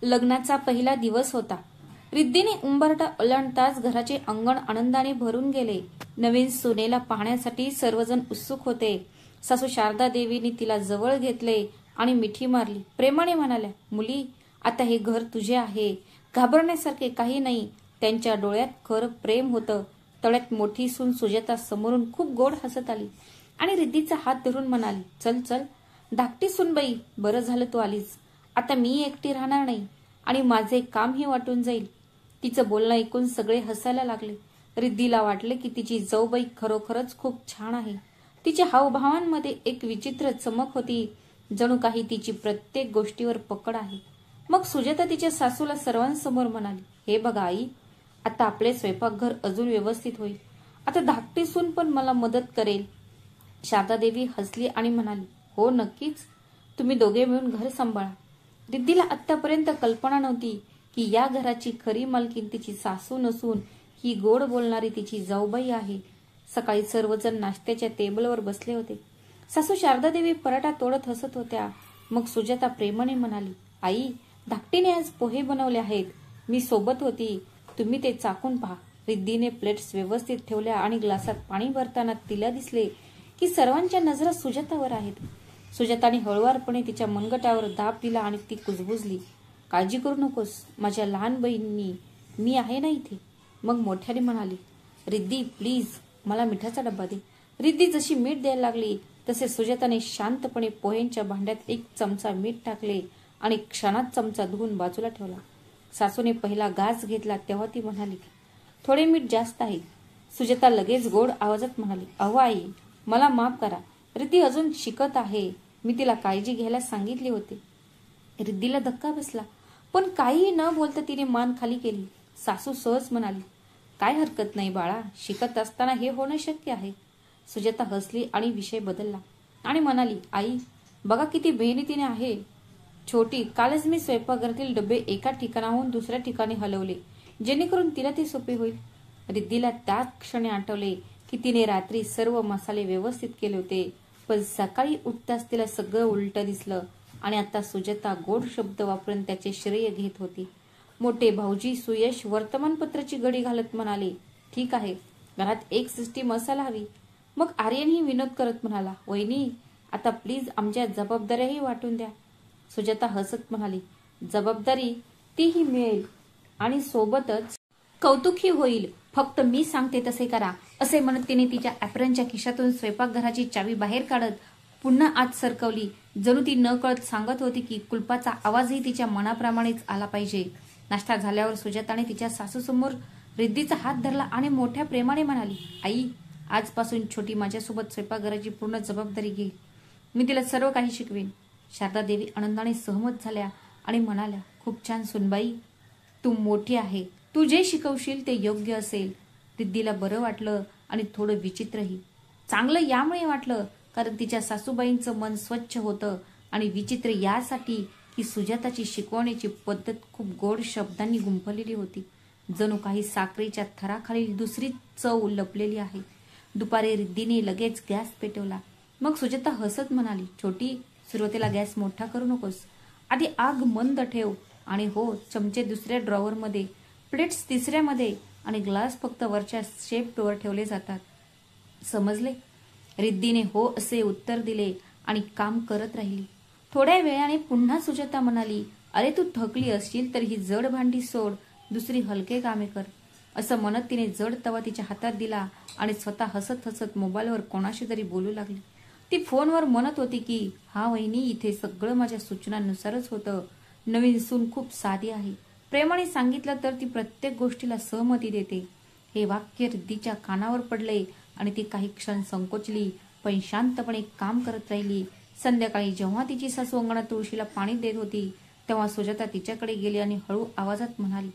लग्नाचा पहिला दिवस होता. रिद्धीने उंबरठा ओलांडताच घराचे अंगण आनंदाने भरून गेले. नवीन सुनेला पाहण्यासाठी सर्वजण उत्सुक होते. सासू शारदा देवीने तिला जवळ घेतले आणि मिठी मारली. प्रेमाने म्हणाल्या, मुली, आता हे घर तुझे आहे. घाबरण्यासारखे काही नाही. त्यांच्या डोळ्यात खरं प्रेम होतं. तळ्यात मोठी सून सुजाता समोरून खूप गोड हसत आली आणि रिद्धीचा हात धरून म्हणाली, चल चल धाकटी सूनबाई, बरं झालं तू आलीस. आता मी एकटी राहणार नाही आणि माझे कामही वाटून जाईल. तिचं बोलणं ऐकून सगळे हसायला लागले. रिद्धीला वाटले की तिची जाऊबाई खरोखरच खूप छान आहे. तिच्या हावभावांमध्ये एक विचित्र चमक होती, जणू काही तिची प्रत्येक गोष्टीवर पकड आहे. मग सुजाता तिच्या सासूला सर्वांसमोर म्हणाली, हे बघा आई, आता आपले स्वयंपाकघर अजून व्यवस्थित होईल. आता धाकटी सून पण मला मदत करेल. शारदा देवी हसली आणि म्हणाली, हो नक्कीच, तुम्ही दोघे मिळून घर सांभाळा. रिद्धीला आतापर्यंत कल्पना नव्हती की या घराची खरी मालकीण तिची सासू नसून ही गोड बोलणारी तिची जाऊबाई आहे. सकाळी सर्वजण नाश्त्याच्या टेबलवर बसले होते. सासू शारदा देवी पराठा तोडत हसत होत्या. मग सुजाता प्रेमाने म्हणाली, आई, धाकटीने आज पोहे बनवले आहेत. मी सोबत होती. तुम्ही ते चाखून पहा. रिद्धीने प्लेट्स व्यवस्थित ठेवल्या आणि ग्लासात पाणी भरताना तिला दिसले की सर्वांच्या नजरा सुजातावर आहेत. सुजाताने हळुवारपणे तिच्या मनगटावर दाब दिला आणि ती कुजबुजली. काळजी करू नकोस माझ्या लहान बहिणी, मी आहे ना इथे. मग मोठ्याने म्हणाली, रिद्धी प्लीज मला मिठाचा डब्बा दे. रिद्धी जशी मीठ द्यायला लागली तसे सुजाताने शांतपणे पोहेंच्या भांड्यात 1 चमचा मीठ टाकले आणि क्षणात चमचा धुवून बाजूला ठेवला. सासूने पहिला घास घेतला तेव्हा ती म्हणाली, थोडे मीठ जास्त आहे. सुजाता लगेच गोड आवाजात म्हणाली, अहो आई, मला माफ करा. रिद्धी अजून शिकत आहे. मी तिला काळजी घ्यायला सांगितले होते. रिद्धीला धक्का बसला, पण काहीही न बोलता तिने मान खाली केली. सासू सहज म्हणाली, काय हरकत नाही बाळा, शिकत असताना हे होणं शक्य आहे. सुजाता हसली आणि विषय बदलला आणि म्हणाली, आई, बघा किती मेहनतीने आहे. छोटी, कालच मी स्वयंपाकघरातील डबे एका ठिकाणाहून दुसऱ्या ठिकाणी हलवले जेणेकरून तिला ते सोपे होईल. रिद्धीला त्याच क्षणी आठवले की तिने रात्री सर्व मसाले व्यवस्थित केले होते, पण सकाळी उठताच तिला सगळं उलटं दिसलं आणि आता सुजाता गोड शब्द वापरून त्याचे श्रेय घेत होती. मोठे भाऊजी सुयश वर्तमानपत्राची घडी घालत म्हणाले, ठीक आहे, घरात 1 सिष्टी मसाला हवी. मग आर्यनही विनोद करत म्हणाला, वहिनी, आता प्लीज आमच्या जबाबदाऱ्याही वाटून द्या. सुजाता हसत म्हणाली, जबाबदारी तीही मिळेल आणि सोबतच कौतुकही होईल. फक्त मी सांगते तसे करा. असे म्हणत तिने तिच्या ॲप्रनच्या खिशातून स्वयंपाकघराची चावी बाहेर काढत पुन्हा आत सरकवली. जणू ती न कळत सांगत होती की कुलपाचा आवाजही तिच्या मनाप्रमाणेच आला पाहिजे. नाश्ता झाल्यावर सुजाताने तिच्या सासूसमोर रिद्धीचा हात धरला आणि मोठ्या प्रेमाने म्हणाली, आई, आजपासून छोटी माझ्यासोबत स्वयंपाकघराची पूर्ण जबाबदारी घेईल. मी तिला सर्व काही शिकवेन. शारदा देवी आनंदाने सहमत झाल्या आणि म्हणाल्या, खूप छान सुनबाई, तू मोठी आहे. तू जे शिकवशील ते योग्य असेल. रिद्धीला बरं वाटलं आणि थोडं विचित्रही. चांगलं यामुळे वाटलं कारण तिच्या सासूबाईंचं मन स्वच्छ होतं आणि विचित्र यासाठी की सुजाताची शिकवण्याची पद्धत खूप गोड शब्दांनी गुंफलेली होती. जणू काही साखरेच्या थराखाली दुसरी चव लपलेली आहे. दुपारी रिद्धीने लगेच गॅस पेटवला. मग सुजाता हसत म्हणाली, छोटी, सुरुवातीला गॅस मोठा करू नकोस. आधी आग मंद ठेव आणि हो, चमचे दुसऱ्या ड्रॉवरमध्ये, प्लेट्स तिसऱ्यामध्ये आणि ग्लास फक्त वरच्या शेपवर ठेवले जातात. समजले? रिद्धीने हो असे उत्तर दिले आणि काम करत राहिली. थोड्या वेळाने पुन्हा सुजाता म्हणाली, अरे तू थकली असशील तर ही जड भांडी सोड, दुसरी हलके कामे कर. असं म्हणत तिने जड तवा तिच्या हातात दिला आणि स्वतः हसत हसत मोबाईलवर कोणाशी तरी बोलू लागली. ती फोनवर म्हणत होती की हा वहिनी, इथे सगळं माझ्या सूचनांनुसारच होतं. नवीन सून खूप साधी आहे. प्रेमाने सांगितलं तर ती प्रत्येक गोष्टीला सहमती देते. हे वाक्य रिद्धीच्या कानावर पडले आणि ती काही क्षण संकोचली, पण शांतपणे काम करत राहिली. संध्याकाळी जेव्हा तिची सासू अंगणात तुळशीला पाणी देत होती तेव्हा सुजाता तिच्याकडे गेली आणि हळू आवाजात म्हणाली,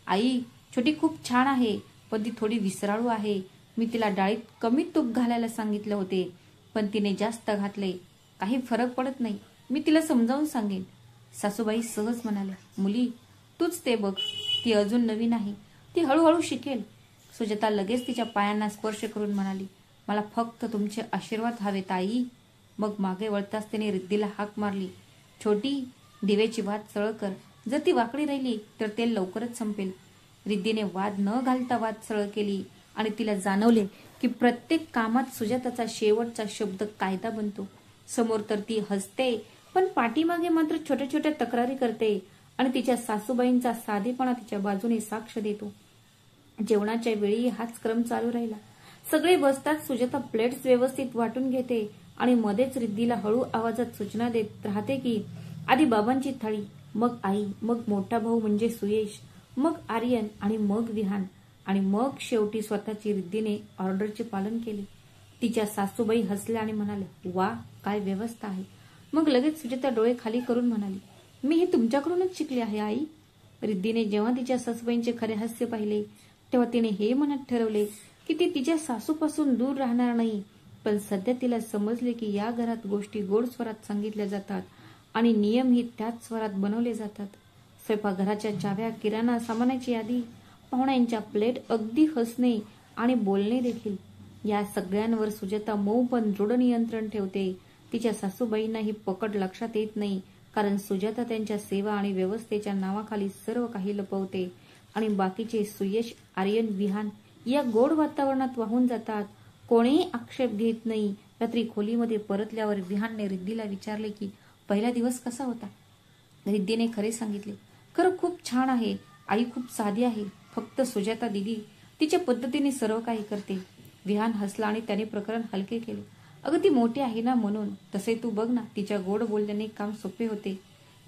आई, छोटी खूप छान आहे, पण ती थोडी विसराळू आहे. मी तिला डाळीत कमी तूप घालायला सांगितले होते, पण तिने जास्त घातले. काही फरक पडत नाही. मी तिला समजावून सांगेन. सासूबाई सहज म्हणाल्या, मुली, तूच ते बघ. ती अजून नवीन आहे. ती हळूहळू शिकेल. सुजाता लगेच तिच्या पायांना स्पर्श करून म्हणाली, मला फक्त तुमचे आशीर्वाद हवेत आई. मग मागे वळताच तिने रिद्धीला हाक मारली, छोटी, दिव्याची वात सळ कर. जर ती वाकडी राहिली तर तेल लवकरच संपेल. रिद्धीने वाद न घालता वाद सरळ केली आणि तिला जाणवले की प्रत्येक कामात सुजाताचा शेवटचा शब्द कायदा बनतो. समोर तर ती हसते, पण पाठीमागे मात्र छोट्या छोट्या तक्रारी करते आणि तिच्या सासूबाईंचा साधेपणा तिच्या बाजूने साक्ष देतो. जेवणाच्या वेळी हाच क्रम चालू राहिला. सगळे बसतात. सुजाता प्लेट्स व्यवस्थित वाटून घेते आणि मध्येच रिद्धीला हळू आवाजात सूचना देत राहते की आधी बाबांची थाळी, मग आई, मग मोठा भाऊ म्हणजे सुयश, मग आर्यन आणि मग विहान आणि मग शेवटी स्वतःची. रिद्धीने ऑर्डरचे पालन केले. तिच्या सासूबाई हसल्या आणि म्हणाल्या, वा, काय व्यवस्था आहे. मग लगेच सुजाता डोळे खाली करून म्हणाली, मी हे तुमच्याकडूनच शिकले आहे आई. रिद्धीने जेव्हा तिच्या सासूबाईंचे खरे हास्य पाहिले तेव्हा तिने हे मनात ठरवले की ती तिच्या सासूपासून दूर राहणार नाही. पण सध्या तिला समजले की या घरात गोष्टी गोड स्वरात सांगितल्या जातात आणि नियमही त्याच स्वरात बनवले जातात. स्वयंपाकघराच्या चाव्या, किराणा सामानाची यादी, पाहुण्यांच्या प्लेट, अगदी हसणे आणि बोलणे देखील, या सगळ्यांवर सुजाता मऊ पण दृढ नियंत्रण ठेवते. तिच्या सासूबाईंना ही पकड लक्षात येत नाही, कारण सुजाता त्यांच्या सेवा आणि व्यवस्थेच्या नावाखाली सर्व काही लपवते आणि बाकीचे सुयश, आर्यन, विहान या गोड वातावरणात वाहून जातात. कोणीही आक्षेप घेत नाही. रात्री खोलीमध्ये परतल्यावर विहानने रिद्धीला विचारले की पहिला दिवस कसा होता. रिद्धीने खरे सांगितले, खरं खूप छान आहे. आई खूप साधी आहे. फक्त सुजाता दिदी तिच्या पद्धतीने सर्व काही करते. विहान हसला आणि त्याने प्रकरण हलके केले. अगं ती मोठी आहे ना म्हणून. तसे तू बघ ना, तिच्या गोड बोलण्याने काम सोपे होते.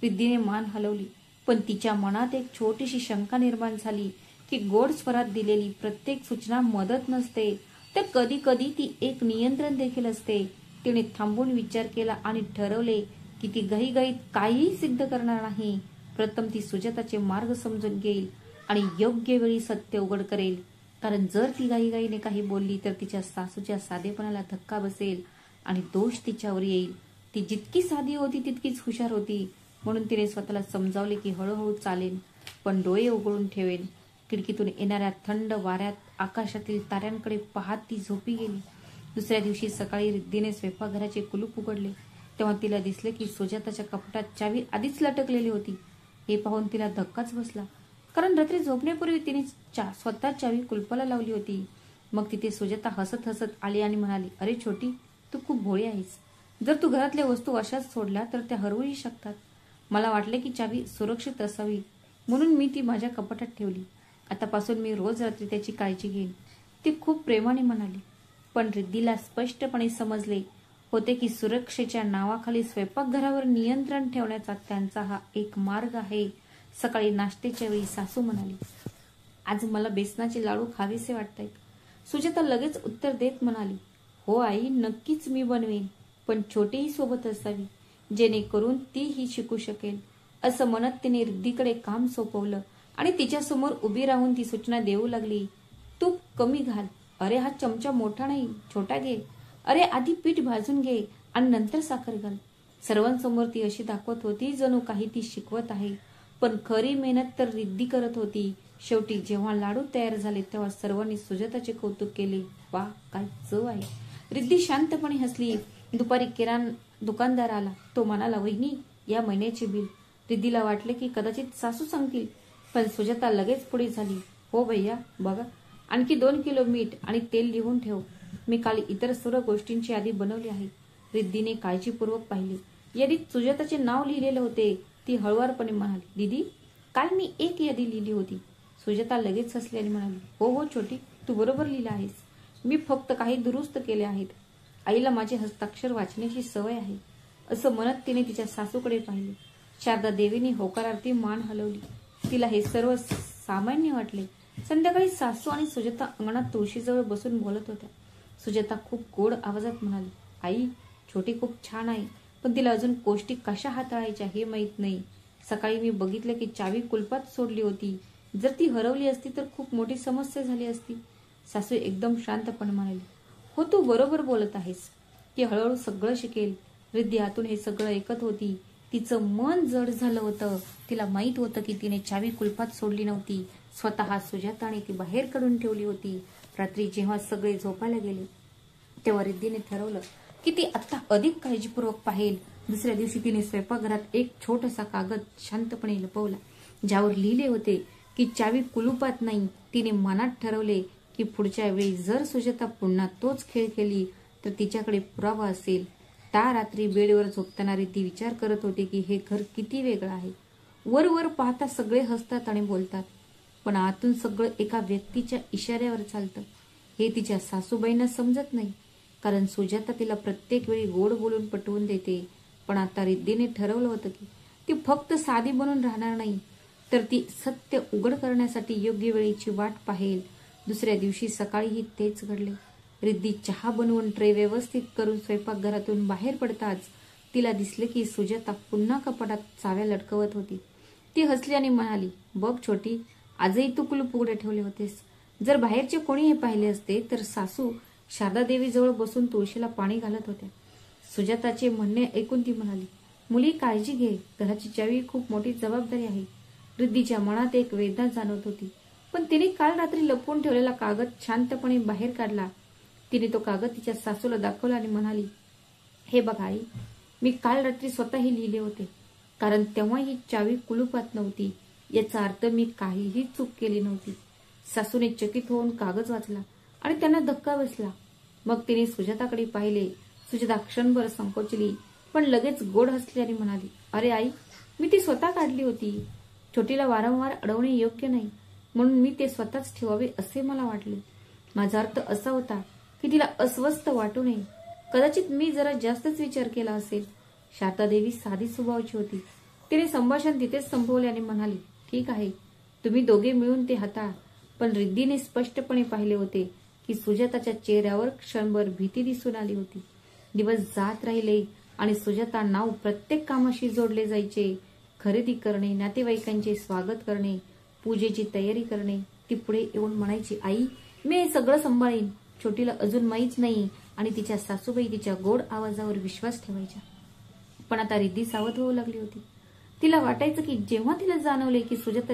रिद्धीने मान हलवली, पण तिच्या मनात एक छोटीशी शंका निर्माण झाली की गोड स्वरात दिलेली प्रत्येक सूचना मदत नसते, तर कधी कधी ती एक नियंत्रण देखील असते. तिने थांबून विचार केला आणि ठरवले की ती घाईघाईत काहीही सिद्ध करणार नाही. प्रथम ती सुजाताचे मार्ग समजून घेईल आणि योग्य वेळी सत्य उघड करेल. कारण जर ती घाईघाईने काही बोलली तर तिच्या सासूच्या साधेपणाला धक्का बसेल आणि दोष तिच्यावर येईल. ती जितकी साधी होती तितकीच हुशार होती, म्हणून तिने स्वतःला समजावले की हळूहळू चालेल, पण डोळे उघडून ठेवेल. खिडकीतून येणाऱ्या थंड वाऱ्यात आकाशातील ताऱ्यांकडे पाहत ती झोपी गेली. दुसऱ्या दिवशी सकाळी रिद्धीने स्वयंपाकघराचे कुलूप उघडले तेव्हा तिला दिसले की सुजाताच्या कपाटात चावी आधीच लटकलेली होती. हे पाहून तिला धक्काच बसला, कारण रात्री झोपण्यापूर्वी तिने स्वतः चावी कुलपाला लावली होती. मग तिथे सुजाता हसत हसत आली आणि म्हणाली, अरे छोटी, तू खूप भोळी आहेस. जर तू घरातल्या वस्तू अशाच सोडल्या तर त्या हरवूही शकतात. मला वाटले की चावी सुरक्षित असावी म्हणून मी ती माझ्या कपाटात ठेवली. आतापासून मी रोज रात्री त्याची काळजी घेईन. ती खूप प्रेमाने म्हणाली. पण रिद्धीला स्पष्टपणे समजले होते की सुरक्षेच्या नावाखाली स्वयंपाकघरावर नियंत्रण ठेवण्याचा त्यांचा हा एक मार्ग आहे. सकाळी नाश्त्याच्या वेळी सासू म्हणाली, आज मला बेसनाचे लाडू खावेसे वाटतायत. सुजाता लगेच उत्तर देत म्हणाली, हो आई, नक्कीच मी बनवेन, पण छोटीही सोबत असावी जेणेकरून तीही शिकू शकेल. असं म्हणत तिने रिद्धीकडे काम सोपवलं आणि तिच्या समोर उभी राहून ती सूचना देऊ लागली, तूप कमी घाल. अरे हा चमचा मोठा नाही, छोटा घे. अरे आधी पीठ भाजून घे आणि नंतर साखर घाल. सर्वांसमोर ती अशी दाखवत होती जणू काही ती शिकवत आहे, पण खरी मेहनत तर रिद्धी करत होती. शेवटी जेव्हा लाडू तयार झाले तेव्हा सर्वांनी सुजाताचे कौतुक केले. वा, काय चव आहे. रिद्धी शांतपणे हसली. दुपारी दुकानदार आला. तो म्हणाला, वहिनी, या महिन्याचे बिल. रिद्धीला वाटले की कदाचित सासू सांगतील, पण सुजाता लगेच पुढे झाली. हो भैया, बघा, आणखी 2 किलो मीठ आणि तेल लिहून ठेव. मी काल इतर सर्व गोष्टींची यादी बनवली आहे. रिद्धीने काळजीपूर्वक पाहिले. यादीत सुजाताचे नाव लिहिलेले होते. ती हळुवारपणे म्हणाली, दीदी, काल मी एक यादी लिहिली होती. सुजाता लगेच हसली आणि म्हणाली, हो हो छोटी, तू बरोबर लिहिलं आहेस. मी फक्त काही दुरुस्त केले आहेत. आईला माझे हस्ताक्षर वाचण्याची सवय आहे. असं म्हणत तिने तिच्या सासूकडे पाहिले. शारदा देवीने होकारार्थी मान हलवली. तिला हे सर्व सामान्य वाटले. संध्याकाळी सासू आणि सुजाता अंगणात तुळशीजवळ बसून बोलत होत्या. सुजाता खूप गोड आवाजात म्हणाली, आई, छोटी खूप छान आहे, पण तिला अजून गोष्टी कशा हाताळायच्या हे माहीत नाही. सकाळी मी बघितलं की चावी कुलपात सोडली होती. जर ती हरवली असती तर खूप मोठी समस्या झाली असती. सासू एकदम शांतपणे म्हणाली, हो, तू बरोबर बोलत आहेस. ती हळूहळू सगळं शिकेल. रिद्धी आतून हे सगळं ऐकत होती. तिचं मन जड झालं होतं. तिला माहित होतं की तिने चावी कुलपात सोडली नव्हती. स्वतः सुजाताने ती बाहेर काढून ठेवली होती. रात्री जेव्हा सगळे झोपायला गेले तेव्हा रिद्धीने ठरवलं की ती आता अधिक काळजीपूर्वक पाहेल. दुसऱ्या दिवशी तिने स्वयंपाकघरात एक छोटासा कागद शांतपणे लपवला. ज्यावर लिहिले होते की चावी कुलूपात नाही. तिने मनात ठरवले की पुढच्या वेळी जर सुजाता पुन्हा तोच खेळ खेळली तर तिच्याकडे पुरावा असेल. त्या रात्री बेडवर झोपताना ती विचार करत होती की हे घर किती वेगळं आहे. वर पाहता सगळे हसतात आणि बोलतात, पण आतून सगळं एका व्यक्तीच्या इशाऱ्यावर चालतं. हे तिच्या सासूबाईंना समजत नाही, कारण सुजाता तिला प्रत्येक वेळी गोड बोलून पटवून देते. पण आता रिद्धीने ठरवलं होतं की ती फक्त साधी बनून राहणार नाही, तर ती सत्य उघड करण्यासाठी योग्य वेळेची वाट पाहेल. दुसऱ्या दिवशी सकाळीही तेच घडले. रिद्धी चहा बनवून ट्रे व्यवस्थित करून स्वयंपाकघरातून बाहेर पडताच तिला दिसले की सुजाता पुन्हा कपाटात चाव्या लटकवत होती. ती हसली आणि म्हणाली, बघ छोटी, आजही तू कुलूप उघडे ठेवले होतेस. जर बाहेरचे कोणी हे पाहिले असते तर सासू शारदादेवीजवळ बसून तुळशीला पाणी घालत होत्या. सुजाताचे म्हणणे ऐकून ती म्हणाली, मुली काळजी घे, घराची चावी खूप मोठी जबाबदारी आहे. रिद्धीच्या मनात एक वेदना जाणवत होती, पण तिने काल रात्री लपवून ठेवलेला कागद शांतपणे बाहेर काढला. तिने तो कागद तिच्या सासूला दाखवला आणि म्हणाली, हे बघा आई, मी काल रात्री स्वतःही लिहिले होते, कारण तेव्हा ही चावी कुलूपात नव्हती. याचा अर्थ मी काहीही चूक केली नव्हती. सासूने चकित होऊन कागद वाचला आणि त्यांना धक्का बसला. मग तिने सुजाताकडे पाहिले. सुजाता क्षणभर संकोचली, पण लगेच गोड हसली आणि म्हणाली, अरे आई, मी ती स्वतः काढली होती. छोटीला वारंवार अडवणे योग्य नाही, म्हणून मी ते स्वतःच ठेवावे असे मला वाटले. माझा अर्थ असा होता की तिला अस्वस्थ वाटू नये. कदाचित मी जरा जास्तच विचार केला असेल. शारदादेवी साधी स्वभावाची होती. तिने संभाषण तिथेच संपवले आणि म्हणाली, ठीक आहे, तुम्ही दोघे मिळून ते हाताळा. पण रिद्धीने स्पष्टपणे पाहिले होते की सुजाताच्या चेहऱ्यावर क्षणभर भीती दिसून आली होती. दिवस जात राहिले आणि सुजाता नाव प्रत्येक कामाशी जोडले जायचे. खरेदी करणे, नातेवाईकांचे स्वागत करणे, पूजेची तयारी करणे. ती पुढे येऊन म्हणायची, आई, मी हे सगळं सांभाळीन. छोटीला अजून माहीत नाही आणि तिच्या सासूबाई तिच्या गोड आवाजावर विश्वास ठेवायच्या. पण आता रिद्धी सावध होऊ लागली होती. तिला वाटायचं की जेव्हा तिला जाणवले की सुजाता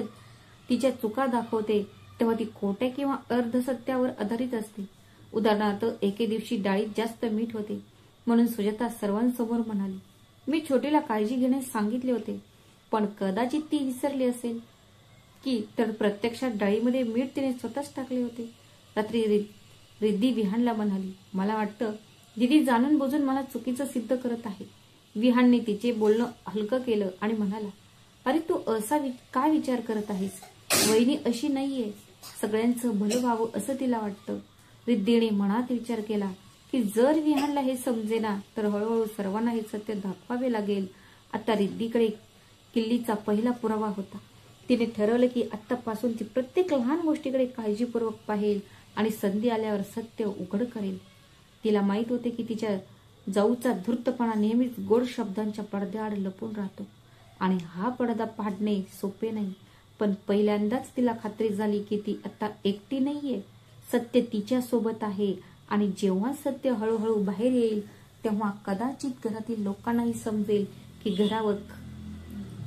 तिच्या चुका दाखवते तेव्हा ती खोट्या किंवा अर्धसत्यावर आधारित असते. उदाहरणार्थ, एके दिवशी डाळीत जास्त मीठ होते म्हणून सुजाता सर्वांसमोर म्हणाली, मी छोटीला काळजी घेण्यास सांगितले होते, पण कदाचित ती विसरली असेल की तर प्रत्यक्षात डाळीमध्ये मीठ तिने स्वतःच टाकले होते. रात्री रिद्धी विहानला म्हणाली, मला वाटतं दीदी जाणून बुजून मला चुकीचं सिद्ध करत आहे. विहानने तिचे बोलणं हलकं केलं आणि म्हणाला, अरे तू असा काय विचार करत आहेस? वहिनी अशी नाहीये. सगळ्यांचं भलं व्हावं असं तिला वाटतं. रिद्धीने मनात विचार केला की जर विहानला हे समजेना तर हळूहळू सर्वांना हे सत्य दाखवावे लागेल. आता रिद्धीकडे किल्लीचा पहिला पुरावा होता. तिने ठरवलं की आत्तापासून ती प्रत्येक लहान गोष्टीकडे काळजीपूर्वक पाहेल आणि संधी आल्यावर सत्य उघड करेल. तिला माहित होते की तिच्या जाऊचा धूर्तपणा नेहमीच गोड शब्दांच्या पडद्याआड लपून राहतो आणि हा पडदा पाडणे सोपे नाही. पण पहिल्यांदाच तिला खात्री झाली की ती आता एकटी नाहीये. सत्य तिच्या सोबत आहे आणि जेव्हा सत्य हळूहळू बाहेर येईल तेव्हा कदाचित घरातील लोकांनाही समजेल की घरावर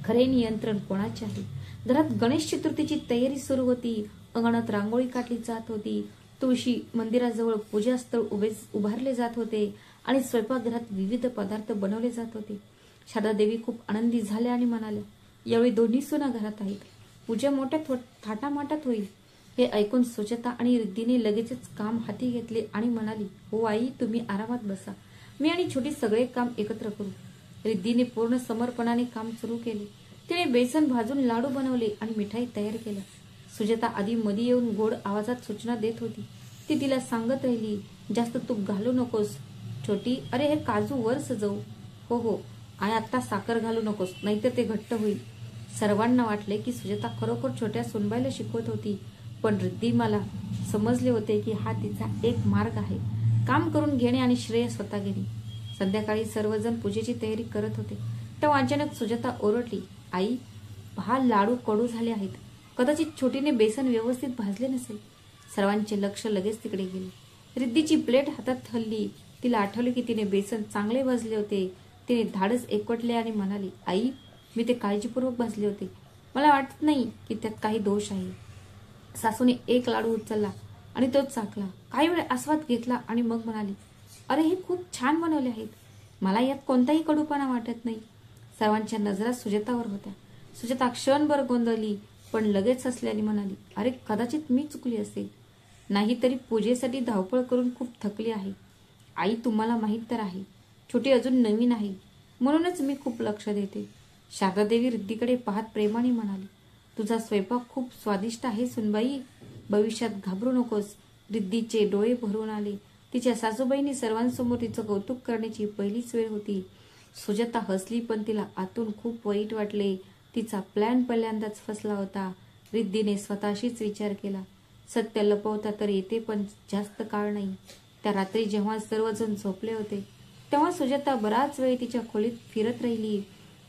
खरे नियंत्रण कोणाचे आहे. घरात गणेश चतुर्थीची तयारी सुरू होती. अंगणात रांगोळी काढली जात होती. तुळशी मंदिराजवळ पूजास्थळ उभारले जात होते आणि स्वयंपाकघरात विविध पदार्थ बनवले जात होते. शारदादेवी खूप आनंदी झाल्या आणि म्हणाल्या, यावेळी दोन्ही सुना घरात आहेत. पूजा मोठ्या थाटामाटात होईल. हे ऐकून सुजाता आणि रिद्धीने लगेचच काम हाती घेतले आणि म्हणाली, हो आई, तुम्ही आरामात बसा. मी आणि छोटी सगळे काम एकत्र करू. रिद्धीने पूर्ण समर्पणाने काम सुरू केले. तिने बेसन भाजून लाडू बनवले आणि मिठाई तयार केल्या. सुजाता आधी मध्ये येऊन गोड आवाजात सूचना देत होती. ती तिला सांगत राहिली, जास्त तूप घालू नकोस छोटी. अरे हे काजू वर सजव. हो हो आणि आता साखर घालू नकोस, नाहीतर ते घट्ट होईल. सर्वांना वाटले की सुजाता खरोखर छोट्या सुनबाईला शिकवत होती. पण रिद्धी मला समजले होते की हा तिचा एक मार्ग आहे, काम करून घेणे आणि श्रेय स्वतः घेणे. संध्याकाळी सर्वजण पूजेची तयारी करत होते तेव्हा अचानक सुजाता ओरडली, आई, हा लाडू कडू झाले आहेत. कदाचित छोटीने बेसन व्यवस्थित भाजले नसेल. सर्वांचे लक्ष लगेच तिकडे गेले. रिद्धीची प्लेट हातात हल्ली. तिला आठवले की तिने बेसन चांगले भाजले होते. तिने धाडस एकवटले आणि म्हणाली, आई, मी ते काळजीपूर्वक भाजले होते. मला वाटत नाही की त्यात काही दोष आहे. सासूने एक लाडू उचलला आणि तो चाखला. काही वेळ आस्वाद घेतला आणि मग म्हणाली, अरे हे खूप छान बनवले आहेत. मला यात कोणताही कडूपणा वाटत नाही. सर्वांच्या नजरा सुजातावर होत्या. सुजाता क्षणभर गोंधळली, पण लगेच हसल्याने म्हणाली, अरे कदाचित मी चुकली असेल. नाहीतरी पूजेसाठी धावपळ करून खूप थकली आहे. आई, तुम्हाला माहीत तर आहे, छोटी अजून नवीन आहे, म्हणूनच मी खूप लक्ष देते. शारदादेवी रिद्धीकडे पाहत प्रेमाने म्हणाली, तुझा स्वयंपाक खूप स्वादिष्ट आहे सुनबाई, भविष्यात घाबरू नकोस. रिद्धीचे डोळे भरून आले. तिच्या सासूबाईंनी सर्वांसमोर तिचं कौतुक करण्याची पहिलीच वेळ होती. सुजाता हसली, पण तिला आतून खूप वाईट वाटले. तिचा प्लॅन पहिल्यांदाच फसला होता. रिद्धीने स्वतःशीच विचार केला, सत्य लपवता तर येते, पण जास्त काळ नाही. त्या रात्री जेव्हा सर्वजण झोपले होते तेव्हा सुजाता बराच वेळ तिच्या खोलीत फिरत राहिली.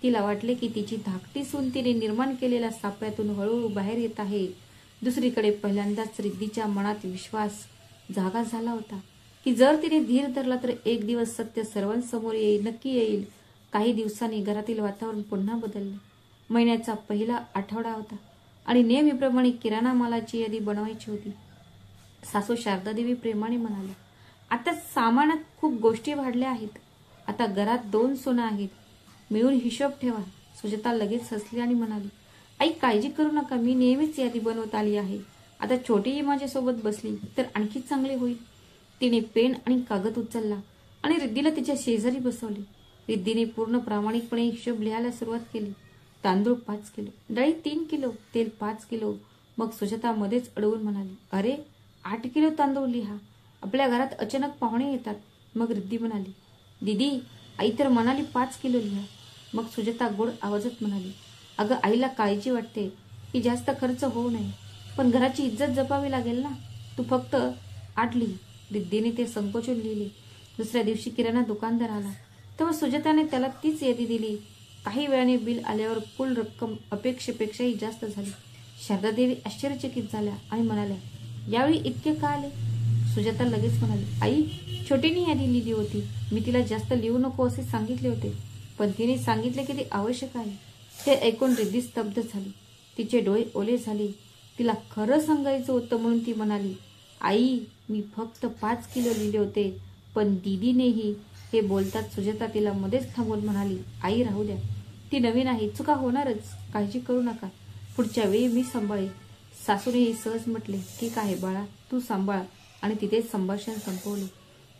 तिला वाटले की तिची धाकटी सून तिने निर्माण केलेल्या सापळ्यातून हळूहळू बाहेर येत आहे. दुसरीकडे पहिल्यांदाच रिद्धीच्या मनात विश्वास जागा झाला होता की जर तिने धीर धरला तर एक दिवस सत्य सर्वांसमोर येईल, नक्की येईल. काही दिवसांनी घरातील वातावरण पुन्हा बदलले. महिन्याचा पहिला आठवडा होता आणि नेहमीप्रमाणे किराणा मालाची यादी बनवायची होती. सासू शारदादेवी प्रेमाने म्हणाल्या, आता सामानात खूप गोष्टी वाढल्या आहेत. आता घरात 2 सोनं आहेत, मिळून हिशोब ठेवा. सुजाता लगेच हसली आणि म्हणाली, आई काळजी करू नका, मी नेहमीच यादी बनवत आली आहे. आता छोटीही माझ्यासोबत बसली तर आणखी चांगले होईल. तिने पेन आणि कागद उचलला आणि रिद्धीला तिच्या शेजारी बसवले. रिद्धीने पूर्ण प्रामाणिकपणे हिशोब लिहायला सुरुवात केली. तांदूळ 5 किलो, डाळी 3 किलो, तेल 5 किलो. मग सुजाता मध्येच अडवून म्हणाली, अरे 8 किलो तांदूळ लिहा, आपल्या घरात अचानक पाहुणे येतात. मग रिद्धी म्हणाली, दीदी आई तर म्हणाली 5 किलो लिहा. मग सुजाता गोड आवाजात म्हणाली, अगं आईला काळजी वाटते की जास्त खर्च होऊ नये, पण घराची इज्जत जपावी लागेल ना, तू फक्त 8 लिही. रिद्धीने ते संकोचून लिहिले. दुसऱ्या दिवशी किराणा दुकानदार आला तेव्हा सुजाताने त्याला तीच यादी दिली. काही वेळाने बिल आल्यावर कुल रक्कम अपेक्षेपेक्षाही जास्त झाली. शारदादेवी आश्चर्यचकित झाल्या आणि म्हणाल्या, यावेळी इतके का आले? सुजाता लगेच म्हणाली, आई छोटीने यादी लिहिली होती, मी तिला जास्त लिहू नको असे सांगितले होते, पण तिने सांगितले की ते आवश्यक आहे. हे ऐकून रिद्धी स्तब्ध झाली. तिचे डोळे ओले झाले. तिला खरं सांगायचं होतं म्हणून ती म्हणाली, आई मी फक्त 5 किलो लिहिले होते. पण दीदीनेही. हे बोलतात सुजाता तिला मध्येच थांबवून म्हणाली, आई राहू द्या, ती नवीन आहे, चुका होणारच, काळजी करू नका, पुढच्या वेळी मी सांभाळेल. सासूनेही सहज म्हटले, ठीक आहे बाळा, तू सांभाळ. आणि तिथेच संभाषण संपवले.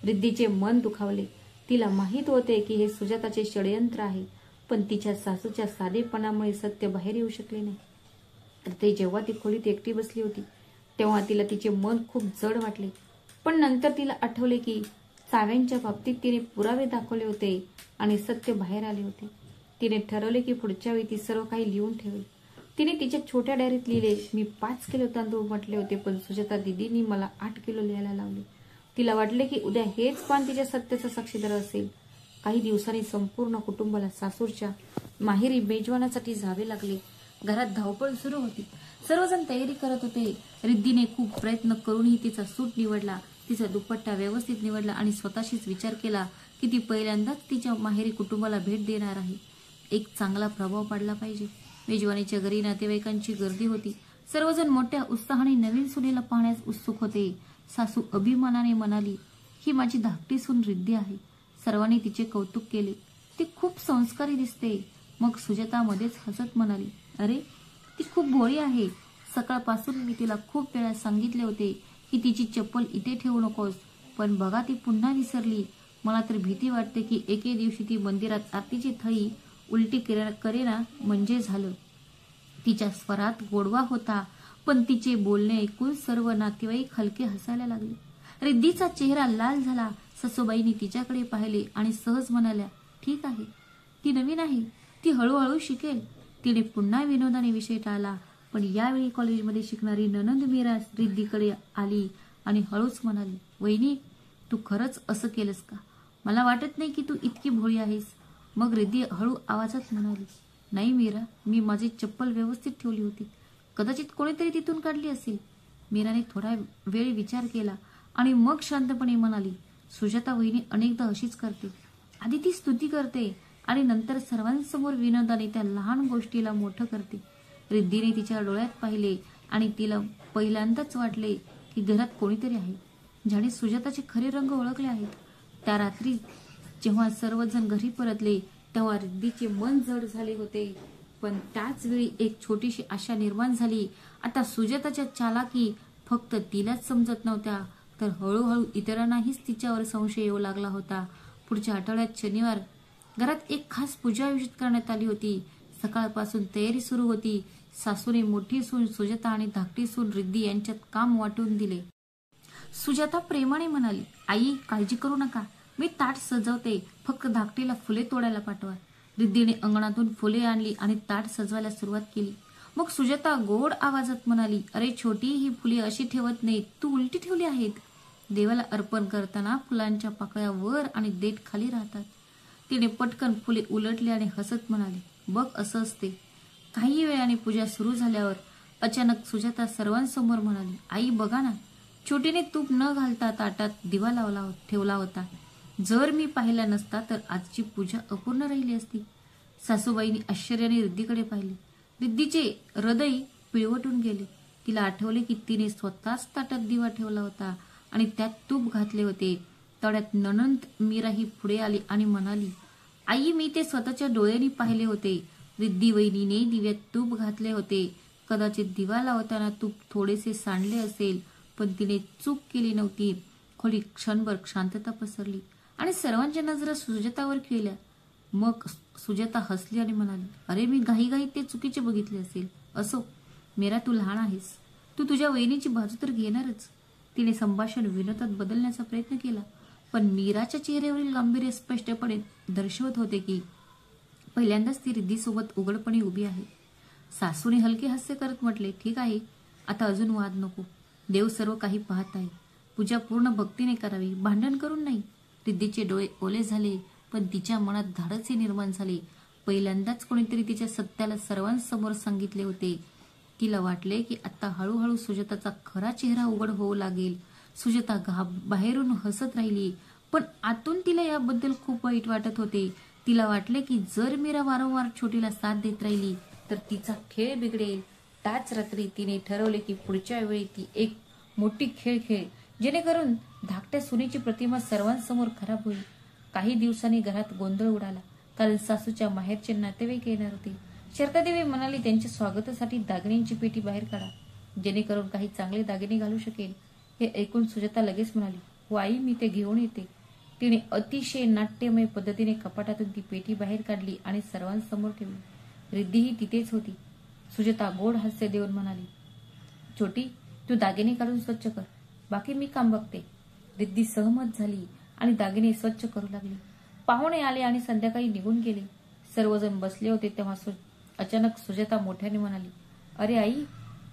रिद्धीचे मन दुखावले. तिला माहीत होते की हे सुजाताचे षडयंत्र आहे, पण तिच्या सासूच्या साधेपणामुळे सत्य बाहेर येऊ शकले नाही. ते जेव्हा ती खोलीत एकटी बसली होती तेव्हा तिला तिचे मन खूप जड वाटले. पण नंतर तिला आठवले की चाव्यांच्या बाबतीत तिने पुरावे दाखवले होते आणि सत्य बाहेर आले होते. तिने ठरवले की पुढच्या वेळी ती सर्व काही लिहून ठेवेल. तिने तिच्या छोट्या डायरीत लिहिले, मी 5 किलो तांदूळ म्हटले होते, पण सुजाता दीदींनी मला 8 किलो लिहायला लावले. तिला वाटले की उद्या हेच पान तिच्या सत्याचा साक्षीदार असेल. काही दिवसांनी संपूर्ण कुटुंबाला सासूरच्या माहेरी मेजवानासाठी जावे लागले. घरात धावपळ सुरू होती. सर्वजण तयारी करत होते. रिद्धीने खूप प्रयत्न करूनही तिचा सूट निवडला, तिचा दुपट्टा व्यवस्थित निवडला आणि स्वतःशीच विचार केला की ती पहिल्यांदाच तिच्या माहेरी कुटुंबाला भेट देणार आहे. एक चांगला प्रभाव पडला पाहिजे. मेजवानीच्या घरी नातेवाईकांची गर्दी होती. सर्वजण मोठ्या उत्साहाने नवीन सुनेला पाहण्यास उत्सुक होते. सासू अभिमानाने म्हणाली, ही माझी धाकटी सून रिद्धी आहे. सर्वांनी तिचे कौतुक केले. ती खूप संस्कारी दिसते. मग सुजाता मध्येच हसत म्हणाली, अरे ती खूप भोळी आहे. सकाळपासून मी तिला खूप वेळा सांगितले होते की तिची चप्पल इथे ठेवू नकोस, पण बघा ती पुन्हा विसरली. मला तर भीती वाटते की एके दिवशी ती मंदिरात आरतीची थळी उलटी करेना म्हणजे झालं. तिच्या स्वरात गोडवा होता, पण तिचे बोलणे ऐकून सर्व नातेवाईक हलके हसायला लागले. रिद्धीचा चेहरा लाल झाला. सासूबाईंनी तिच्याकडे पाहिले आणि सहज म्हणाल्या, ठीक आहे, ती नवीन आहे, ती हळूहळू शिकेल. तिने पुन्हा विनोदाने विषय टाळला. पण यावेळी कॉलेजमध्ये शिकणारी ननंद मीरा रिद्धीकडे आली आणि हळूच म्हणाली, वहिनी तू खरंच असं केलंस का? मला वाटत नाही की तू इतकी भोळी आहेस. मग रिद्धी हळू आवाजात म्हणाली, नाही मीरा, मी माझी चप्पल व्यवस्थित ठेवली होती, कदाचित कोणीतरी तिथून काढली असेल. मीराने थोडा वेळ विचार केला आणि मग शांतपणे म्हणाली, सुजाता वहिनी अनेकदा अशीच करते. आधी ती स्तुती करते आणि नंतर सर्वांसमोर विनोदाने त्या लहान गोष्टीला मोठं करते. रिद्धीने तिच्या डोळ्यात पाहिले आणि तिला पहिल्यांदाच वाटले की घरात कोणीतरी आहे ज्याने सुजाताचे खरे रंग ओळखले आहेत. त्या रात्री जेव्हा सर्वजण घरी परतले तेव्हा रिद्धीचे मन जड झाले होते. पण त्याच वेळी एक छोटीशी आशा निर्माण झाली. आता सुजाताच्या चालाकी फक्त तिलाच समजत नव्हत्या, तर हळूहळू इतरांनाहीच तिच्यावर संशय येऊ लागला होता. पुढच्या आठवड्यात शनिवार घरात एक खास पूजा आयोजित करण्यात आली होती. सकाळपासून तयारी सुरू होती. सासूने मोठी सून सुजाता आणि धाकटी सून रिद्धी यांच्यात काम वाटून दिले. सुजाता प्रेमाने म्हणाली, आई काळजी करू नका, मी ताट सजवते, फक्त धाकटीला फुले तोडायला पाठवा. रिद्धीने अंगणातून फुले आणली आणि ताट सजवायला सुरुवात केली. मग सुजाता गोड आवाजात म्हणाली, अरे छोटी, ही फुले अशी ठेवत नाही, तू उलटी ठेवली आहेत. देवाला अर्पण करताना फुलांच्या पाकळ्या वर आणि देठ खाली राहतात. तिने पटकन फुले उलटली आणि हसत म्हणाली, बघ असं असते. काही वेळाने पूजा सुरू झाल्यावर अचानक सुजाता सर्वांसमोर म्हणाली, आई बघा ना, छोटीने तूप न घालता ताटात दिवा ठेवला होता. जर मी पाहिला नसता तर आजची पूजा अपूर्ण राहिली असती. सासूबाईंनी आश्चर्याने रिद्धीकडे पाहिले. रिद्धीचे हृदय पिळवटून गेले. तिला आठवले की तिने स्वतःच ताटात दिवा ठेवला होता आणि त्यात तूप घातले होते. तळ्यात नणंद मीरा ही पुढे आली आणि म्हणाली, आई मी ते स्वतःच्या डोळ्यांनी पाहिले होते. रिद्धी वहिनीने दिव्यात तूप घातले होते. कदाचित दिवा लावताना तूप थोडेसे सांडले असेल, पण तिने चूक केली नव्हती. खोली क्षणभर शांतता पसरली आणि सर्वांच्या नजरा सुजातावर केल्या. मग सुजाता हसली आणि म्हणाली, अरे मी घाईघाईत ते चुकीचे बघितले असेल. असो मीरा, तू लहान आहेस, तू तुझ्या वहिनीची बाजू तर घेणारच. तिने संभाषण विनोदात बदलण्याचा प्रयत्न केला, पण मीराच्या चेहऱ्यावरील गांभीर्य स्पष्टपणे दर्शवत होते की पहिल्यांदाच ती रिद्धीसोबत उघडपणे उभी आहे. सासूने हलके हास्य करत म्हटले, ठीक आहे, आता अजून वाद नको. देव सर्व काही पाहत आहे. पूजा पूर्ण भक्तीने करावी, भांडण करून नाही. रिद्धीचे डोळे ओले झाले, पण तिच्या मनात धाडसही निर्माण झाले. पहिल्यांदाच कोणीतरी तिच्या सत्याला सर्वांसमोर सांगितले होते. तिला वाटले की आता हळूहळू सुजाताचा खरा चेहरा उघड होऊ लागेल. सुजाता बाहेरून हसत राहिली, पण आतून तिला याबद्दल खूप वाईट वाटत होते. तिला वाटले की जर मीरा वारंवार छोटीला साथ देत राहिली तर तिचा खेळ बिघडेल. त्याच रात्री तिने ठरवले की पुढच्या वेळी ती एक मोठी खेळ खेळेल, जेणेकरून धाकट्या सुनेची प्रतिमा सर्वांसमोर खराब होईल. काही दिवसांनी घरात गोंधळ उडाला, कारण सासूच्या माहेरचे नातेवाईक येणार होते. शारदादेवी म्हणाली, त्यांच्या स्वागतासाठी दागिन्यांची पेटी बाहेर काढा, जेणेकरून काही चांगले दागिने घालू शकेल. हे ऐकून सुजाता लगेच म्हणाली, हो आई, मी ते घेऊन येते. तिने अतिशय नाट्यमय पद्धतीने कपाटातून ती पेटी बाहेर काढली आणि सर्वांसमोर ठेवली. रिद्धीही तिथेच होती. सुजाता गोड हास्य देऊन म्हणाली, छोटी, तू दागिने काढून स्वच्छ कर, बाकी मी काम बघते. रिद्धी सहमत झाली आणि दागिने स्वच्छ करू लागली. पाहुणे आले आणि संध्याकाळी निघून गेले. सर्वजण बसले होते तेव्हा अचानक सुजाता मोठ्याने म्हणाली, अरे आई,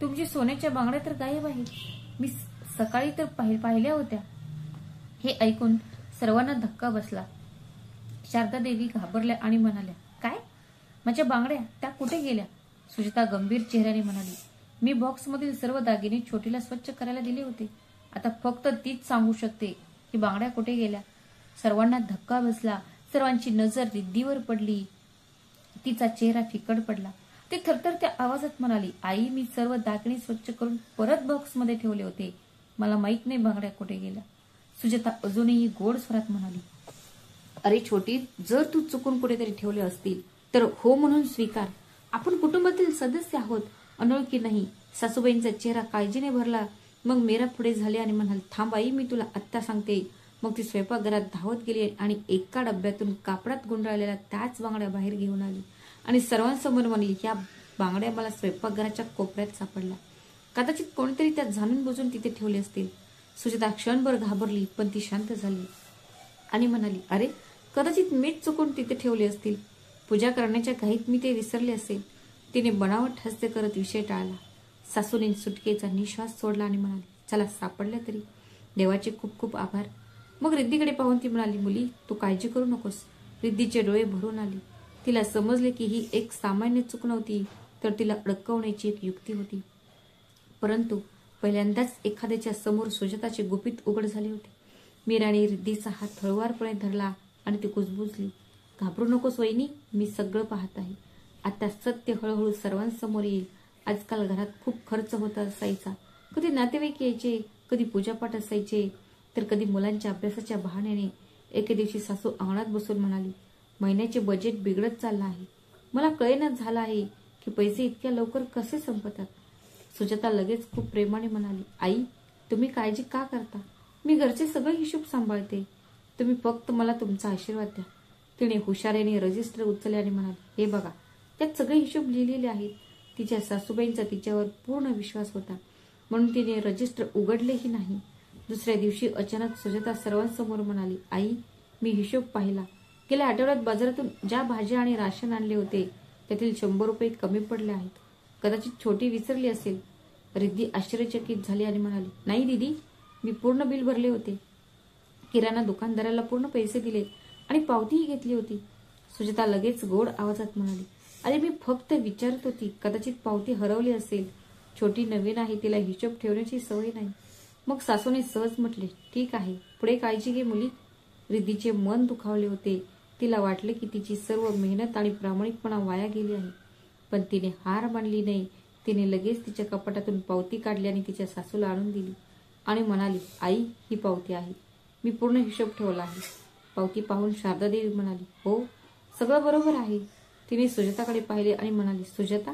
तुमची सोन्याच्या बांगड्या तर गायब आहेत. मी सकाळी तर पाहिल्या होत्या. हे ऐकून सर्वांना धक्का बसला. शारदादेवी घाबरल्या आणि म्हणाल्या, काय? माझ्या बांगड्या, त्या कुठे गेल्या? सुजाता गंभीर चेहऱ्याने म्हणाली, मी बॉक्समधील सर्व दागिने छोटीला स्वच्छ करायला दिले होते. आता फक्त तीच सांगू शकते की बांगड्या कुठे गेल्या. सर्वांना धक्का बसला. सर्वांची नजर रिद्धीवर पडली. तिचा चेहरा फिकट पडला. ती थरथरत्या आवाजात म्हणाली, आई, मी सर्व दागिने स्वच्छ करून परत बॉक्समध्ये ठेवले होते. मला माहित नाही बांगड्या कुठे गेल्या. सुजाता अजूनही गोड स्वरात म्हणाली, अरे छोटी, जर तू चुकून कुठेतरी ठेवले असतील तर हो म्हणून स्वीकार. आपण कुटुंबातील सदस्य आहोत, अनोळखी नाही. सासूबाईंचा चेहरा काळजीने भरला. मग मीरा पुढे झाली आणि म्हणाली, थांब आई, मी तुला आत्ता सांगते. मग ती स्वयंपाकघरात धावत गेली आणि एका डब्यातून कापडात गुंडाळलेल्या त्याच बांगड्या बाहेर घेऊन आली आणि सर्वांसमोर म्हणली, या बांगड्या मला स्वयंपाकघराच्या कोपऱ्यात सापडल्या. कदाचित कोणीतरी त्या जाणून बुजून तिथे ठेवले असतील. सुजाता क्षणभर घाबरली, पण ती शांत झाली आणि म्हणाली, अरे कदाचित मीच चुकून तिथे ठेवले असतील. पूजा करण्याच्या घाईत मी ते विसरले असेल. तिने बनावट हास्य करत विषय टाळला. सासूने सुटकेचा निश्वास सोडला आणि म्हणाली, चला, सापडल्या तरी. देवाचे खूप खूप आभार. मग रिद्धीकडे पाहून ती म्हणाली, मुली, तू काळजी करू नकोस. रिद्धीचे डोळे भरून आले. तिला समजले की ही एक सामान्य चूक नव्हती, तर तिला अडकवण्याची एक युक्ती होती. परंतु पहिल्यांदाच एखाद्याच्या समोर सुजाताचे गुपित उघड झाले होते. मीराने रिद्धीचा हात हळुवारपणे धरला आणि ती कुजबुजली. घाबरू नकोस वहिनी, मी सगळं पाहत आहे. आता सत्य हळूहळू सर्वांसमोर येईल. आजकाल घरात खूप खर्च होत असायचा. कधी नातेवाईक यायचे, कधी पूजापाठ असायचे, तर कधी मुलांच्या अभ्यासाच्या बहाण्याने. एके दिवशी सासू अंगणात बसून म्हणाली, महिन्याचे बजेट बिघडत चाललं आहे. मला कळेनाच झालं आहे की पैसे इतक्या लवकर कसे संपतात. सुजाता लगेच खूप प्रेमाने म्हणाली, आई तुम्ही काळजी का करता, मी घरचे सगळे हिशोब सांभाळते, तुम्ही फक्त मला तुमचा आशीर्वाद द्या. तिने हुशारीने रजिस्टर उचलले आणि म्हणाली, हे बघा त्यात सगळे हिशोब लिहिलेले आहेत. तिच्या सासूबाईंचा तिच्यावर पूर्ण विश्वास होता म्हणून तिने रजिस्टर उघडलेही नाही. दुसऱ्या दिवशी अचानक सुजाता सर्वांसमोर म्हणाली, आई मी हिशोब पाहिला, गेल्या आठवड्यात बाजारातून ज्या भाज्या आणि राशन आणले होते त्यातील 100 रुपये कमी पडले आहेत. कदाचित छोटी विसरली असेल. रिद्धी आश्चर्यचकित झाली आणि म्हणाली, नाही दीदी, मी पूर्ण बिल भरले होते. किराणा दुकानदाराला पूर्ण पैसे दिले आणि पावतीही घेतली होती. सुजाता लगेच गोड आवाजात म्हणाली, अरे मी फक्त विचारत होती, कदाचित पावती हरवली असेल. छोटी नवीन आहे, तिला हिशोब ठेवण्याची सवय नाही. मग सासूने सहज म्हटले, ठीक आहे, पुढे काळजी घे मुली. रिद्धीचे मन दुखावले होते. तिला वाटले की तिची सर्व मेहनत आणि प्रामाणिकपणा वाया गेली आहे. पण तिने हार मानली नाही. तिने लगेच तिच्या कपाटातून पावती काढली आणि तिच्या सासूला आणून दिली आणि म्हणाली, आई ही पावती आहे, मी पूर्ण हिशोब ठेवला आहे. पावती पाहून शारदादेवी म्हणाली, हो सगळं बरोबर आहे. तिने सुजाताकडे पाहिले आणि म्हणाली, सुजाता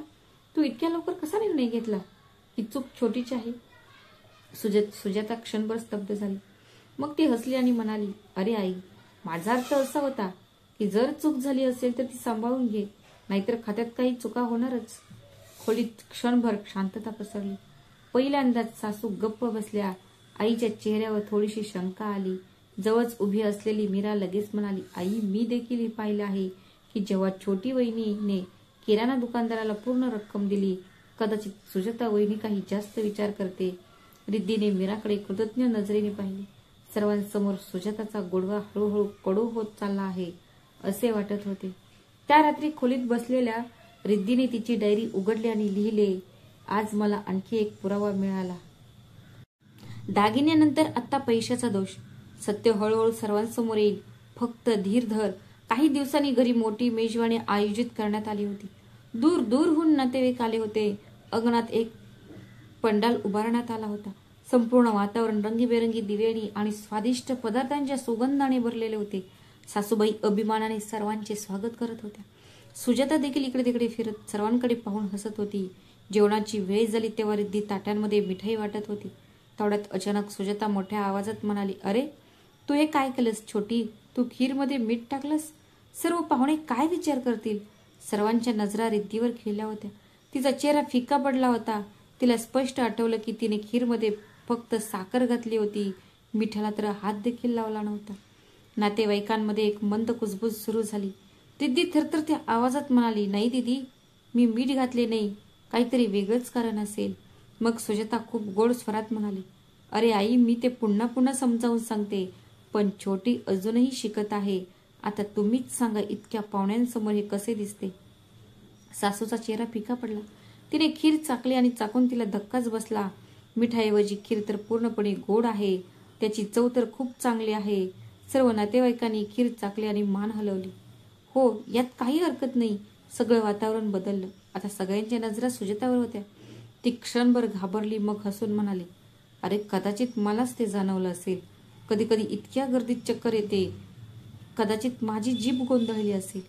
तू इतक्या लवकर कसा निर्णय घेतला, ही चूक छोटीच आहे. सुजाता क्षणभर स्तब्ध झाली. मग ती हसली आणि म्हणाली, अरे आई माझा अर्थ असा होता की जर चूक झाली असेल तर ती सांभाळून घे, नाहीतर खात्यात काही चुका होणारच. खोलीत क्षणभर शांतता पसरली. पहिल्यांदाच सासू गप्प बसल्या. आईच्या चेहऱ्यावर थोडीशी शंका आली. जवळच उभी असलेली मीरा लगेच म्हणाली, आई मी देखील हे पाहिलं आहे की जेव्हा छोटी वहिनीने किराणा दुकानदाराला पूर्ण रक्कम दिली, कदाचित सुजाता वहिनी काही जास्त विचार करते. रिद्धीने मीराकडे कृतज्ञ नजरेने पाहिले. सर्वांसमोर सुजाताचा गोडवा हळूहळू कडू होत चालला आहे असे वाटत होते. त्या रात्री खोलीत बसलेल्या रिद्धीने तिची डायरी उघडली आणि लिहिले, आज मला आणखी एक पुरावा मिळाला. दागिन्यानंतर आता पैशाचा दोष. सत्य हळूहळू सर्वांसमोर येईल. फक्त धीर धर. काही दिवसांनी घरी मोठी मेजवानी आयोजित करण्यात आली होती. दूर दूरहून नातेवाईक आले होते. अंगणात एक पंडाल उभारण्यात आला होता. संपूर्ण वातावरण रंगीबेरंगी दिव्यांनी आणि स्वादिष्ट पदार्थांच्या सुगंधाने भरलेले होते. सासूबाई अभिमानाने सर्वांचे स्वागत करत होत्या. सुजाता देखील इकडे तिकडे फिरत सर्वांकडे पाहून हसत होती. जेवणाची वेळ झाली तेव्हा रिद्धी ताट्यांमध्ये मिठाई वाटत होती. तेवढ्यात अचानक सुजाता मोठ्या आवाजात म्हणाली, अरे तू हे काय केलंस छोटी, तू खीरमध्ये मीठ टाकलंस, सर्व पाहुणे काय विचार करतील. सर्वांच्या नजरा रिद्धीवर खिळल्या होत्या. तिचा चेहरा फिका पडला होता. तिला स्पष्ट आठवलं की तिने खीरमध्ये फक्त साखर घातली होती, मिठाला तर हात देखील लावला नव्हता. नातेवाईकांमध्ये एक मंद कुजबूज सुरू झाली. रिद्धी थरथरत्या आवाजात म्हणाली, नाही दीदी, मी मीठ घातले नाही, काहीतरी वेगळंच कारण असेल. मग सुजाता खूप गोड स्वरात म्हणाली, अरे आई मी ते पुन्हा पुन्हा समजावून सांगते, पण छोटी अजूनही शिकत आहे. आता तुम्हीच सांगा इतक्या पाहुण्यांसमोर हे कसे दिसते. सासूचा चेहरा फिका पडला. तिने खीर चाकली आणि चाकून तिला धक्काच बसला. मिठाऐवजी खीर तर पूर्णपणे गोड आहे, त्याची चव तर खूप चांगली आहे. सर्व नातेवाईकांनी खीर चाकली आणि मान हलवली. हो यात काही हरकत नाही. सगळं वातावरण बदललं. आता सगळ्यांच्या नजरा सुजातावर होत्या. ती क्षणभर घाबरली, मग हसून म्हणाली, अरे कदाचित मलाच ते जाणवलं असेल. कधी कधी इतक्या गर्दीत चक्कर येते, कदाचित माझी जीभ गोंधळली असेल.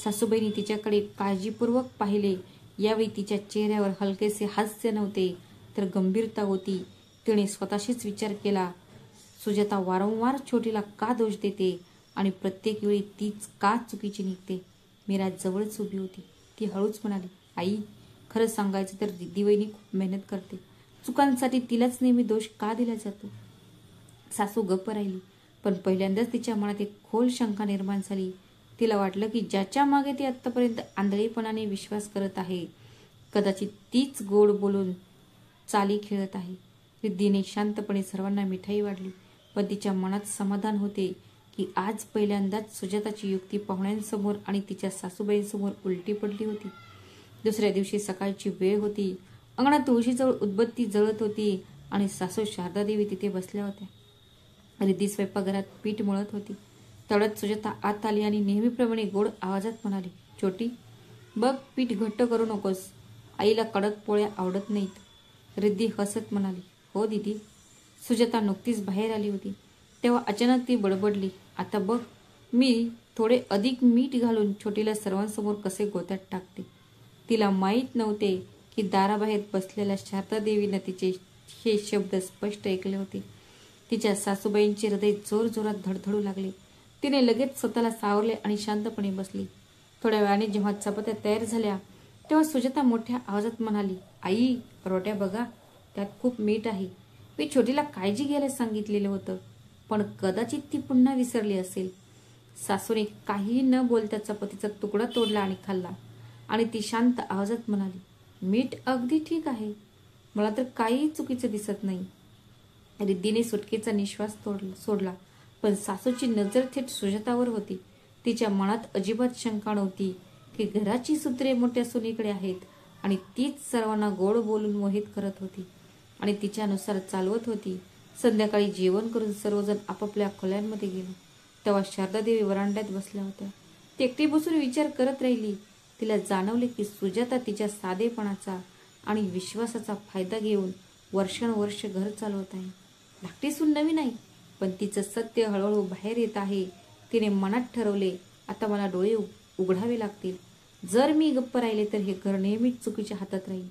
सासूबाईंनी तिच्याकडे काळजीपूर्वक पाहिले. यावेळी तिच्या चेहऱ्यावर हलकेसे हास्य नव्हते तर गंभीरता होती. तिने स्वतःशीच विचार केला, सुजाता वारंवार छोटीला का दोष देते आणि प्रत्येक वेळी तीच का चुकीची निघते. मीरा जवळच उभी होती. ती हळूच म्हणाली, आई खरं सांगायचं तर रिद्धी खूप मेहनत करते. चुकांसाठी तिलाच नेहमी दोष का दिला जातो. सासू गप्प राहिली. पण पहिल्यांदाच तिच्या मनात एक खोल शंका निर्माण झाली. तिला वाटलं की ज्याच्या मागे ती आतापर्यंत आंधळेपणाने विश्वास करत आहे, कदाचित तीच गोड बोलून चाली खेळत आहे. रिद्धीने शांतपणे सर्वांना मिठाई वाढली. पण तिच्या मनात समाधान होते की आज पहिल्यांदाच सुजाताची युक्ती पाहुण्यांसमोर आणि तिच्या सासूबाईंसमोर उलटी पडली होती. दुसऱ्या दिवशी सकाळची वेळ होती. अंगणात तुळशीजवळ उदबत्ती जळत होती आणि सासू शारदादेवी तिथे बसल्या होत्या. रिद्धी स्वयंपाकघरात पीठ मळत होती. तेवढ्यात सुजाता आत आली आणि नेहमीप्रमाणे गोड आवाजात म्हणाली, छोटी बघ पीठ घट्ट करू नकोस, आईला कडक पोळ्या आवडत नाहीत. रिद्धी हसत म्हणाली, हो दीदी. सुजाता नुकतीच बाहेर आली होती. तेव्हा अचानक ती बडबडली, आता बघ मी थोडे अधिक मीठ घालून छोटीला सर्वांसमोर कसे गोत्यात टाकते. तिला माहीत नव्हते की दाराबाहेर बसलेल्या शारदादेवीनं तिचे हे शब्द स्पष्ट ऐकले होते. तिच्या सासूबाईंचे हृदय जोरजोरात धडधडू लागले. तिने लगेच स्वतःला सावरले आणि शांतपणे बसली. थोड्या वेळाने जेव्हा चपात्या तयार झाल्या तेव्हा सुजाता मोठ्या आवाजात म्हणाली, आई, रोट्या बघा, त्यात खूप मीठ आहे. मी छोटीला काळजी घ्यायला सांगितलेलं होतं, पण कदाचित ती पुन्हा विसरली असेल. सासूने काही न बोलता चपातीचा तुकडा तोडला आणि खाल्ला आणि ती शांत आवाजात म्हणाली, मीठ अगदी ठीक आहे, मला तर काही चुकीचं दिसत नाही. रिद्धीने सुटकेचा निश्वास सोडला, पण सासूची नजर थेट सुजातावर होती. तिच्या मनात अजिबात शंका नव्हती की घराची सूत्रे मोठ्या सुनीकडे आहेत आणि तीच सर्वांना गोड बोलून मोहित करत होती आणि तिच्यानुसार चालवत होती. संध्याकाळी जेवण करून सर्वजण आपापल्या खोल्यांमध्ये गेले तेव्हा शारदादेवी वरांड्यात बसल्या होत्या. ती एकटी बसून विचार करत राहिली. तिला जाणवले की सुजाता तिच्या साधेपणाचा आणि विश्वासाचा फायदा घेऊन वर्षानुवर्ष घर चालवत आहे. धाकटी सून नवीन आहे, पण तिचं सत्य हळूहळू बाहेर येत आहे. तिने मनात ठरवले, आता मला डोळे उघडावे लागतील. जर मी गप्प राहिले तर हे घर नेहमीच चुकीच्या हातात राहील.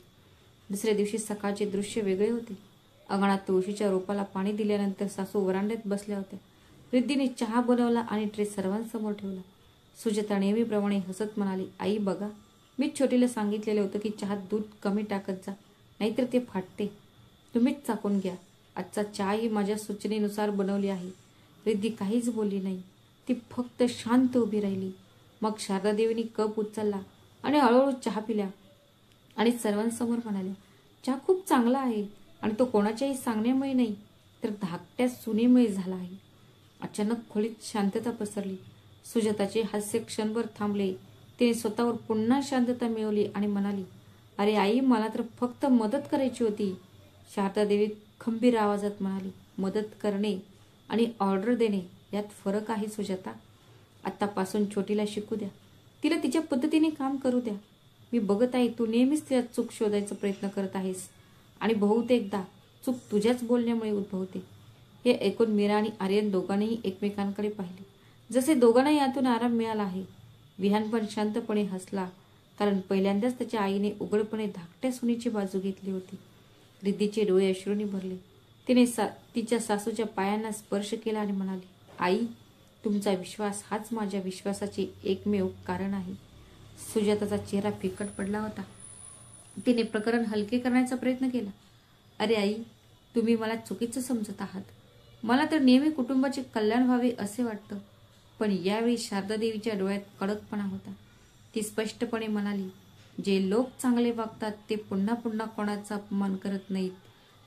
दुसऱ्या दिवशी सकाळचे दृश्य वेगळे होते. अंगणात तुळशीच्या रोपाला पाणी दिल्यानंतर सासू वरांड्यात बसल्या होत्या. रिद्धीने चहा बनवला आणि ट्रे सर्वांसमोर ठेवला. सुजाता नेहमीप्रमाणे हसत म्हणाली, आई बघा, मी छोटीला सांगितलेलं होतं की चहात दूध कमी टाकत जा, नाहीतर ते फाटते. तुम्हीच चाकून घ्या. आजचा चहा ही माझ्या सूचनेनुसार बनवली आहे. रिद्धी काहीच बोलली नाही. ती फक्त शांत उभी राहिली. मग शारदादेवीनी कप उचलला आणि हळूहळू चहा पिल्या आणि सर्वांसमोर म्हणाल्या, चहा खूप चांगला आहे आणि तो कोणाच्याही सांगण्यामुळे नाही तर धाकट्या सुनेमुळे झाला आहे. अचानक खोलीत शांतता पसरली. सुजाताचे हास्य क्षणभर थांबले. तिने स्वतःवर पुन्हा शांतता मिळवली आणि म्हणाली, अरे आई, मला तर फक्त मदत करायची होती. शारदादेवी खंबीर आवाजात म्हणाली, मदत करणे आणि ऑर्डर देणे यात फरक आहे सुजाता. आत्तापासून छोटीला शिकू द्या. तिला तिच्या पद्धतीने काम करू द्या. मी बघत आहे तू नेहमीच तिला चूक शोधायचा प्रयत्न करत आहेस आणि बहुतेकदा चूक तुझ्याच बोलण्यामुळे उद्भवते. हे ऐकून मीरा आणि आर्यन दोघांनीही एकमेकांकडे पाहिले, जसे दोघांनाही यातून आराम मिळाला आहे. विहान पण शांतपणे हसला, कारण पहिल्यांदाच त्याच्या आईने उघडपणे धाकट्या सुनीची बाजू घेतली होती. रिद्धीचे डोळे अश्रूंनी भरले. तिने तिच्या सासूच्या पायांना स्पर्श केला आणि म्हणाली, आई, तुमचा विश्वास हाच माझ्या विश्वासाचे एकमेव कारण आहे. सुजाताचा चेहरा फिकट पडला होता. तिने प्रकरण हलके करण्याचा प्रयत्न केला. अरे आई, तुम्ही मला चुकीचं समजत आहात. मला तर नेहमी कुटुंबाचे कल्याण व्हावे असे वाटतं. पण यावेळी शारदादेवीच्या डोळ्यात कडकपणा होता. ती स्पष्टपणे म्हणाली, जे लोक चांगले वागतात ते पुन्हा पुन्हा कोणाचा अपमान करत नाहीत.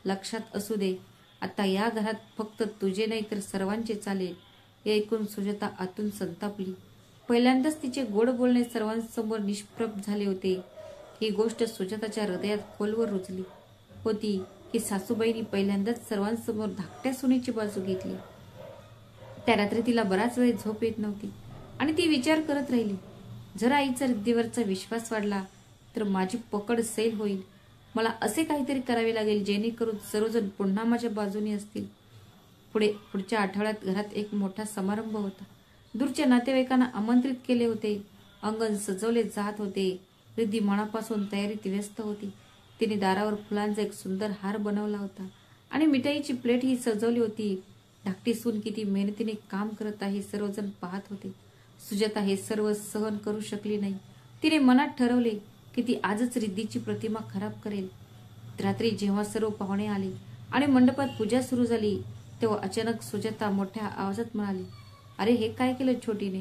लक्षात असू दे, आता या घरात फक्त तुझे नाही तर सर्वांचे चालेल. हे ऐकून सुजाता आतून संतापली. पहिल्यांदाच तिचे गोड बोलणे सर्वांसमोर निष्प्रभ झाले होते. ही गोष्ट सुजाताच्या हृदयात खोलवर रुजली होती की सासूबाईंनी पहिल्यांदाच सर्वांसमोर धाकट्या सुनेची बाजू घेतली. त्या रात्री तिला बराच वेळ झोप येत नव्हती आणि ती विचार करत राहिली, जर आईचा रिद्धीवरचा विश्वास वाढला तर माझी पकड सैल होईल. मला असे काहीतरी करावे लागेल जेणेकरून सर्वजण पुन्हा माझ्या बाजूने असतील. पुढच्या आठवड्यात घरात एक मोठा समारंभ होता. दूरच्या नातेवाईकांना आमंत्रित केले होते. अंगण सजवले जात होते. रिद्धी मनापासून तयारीत व्यस्त होती. तिने दारावर फुलांचा एक सुंदर हार बनवला होता आणि मिठाईची प्लेट ही सजवली होती. धाकटी सून किती मेहनतीने काम करत आहे सर्वजण पाहत होते. सुजाता हे सर्व सहन करू शकली नाही. तिने मनात ठरवले की ती आजच रिद्धीची प्रतिमा खराब करेल. रात्री जेव्हा सर्व पाहुणे आले आणि मंडपात पूजा सुरू झाली तेव्हा अचानक सुजाता मोठ्या आवाजात म्हणाली, अरे हे काय केलं छोटीने?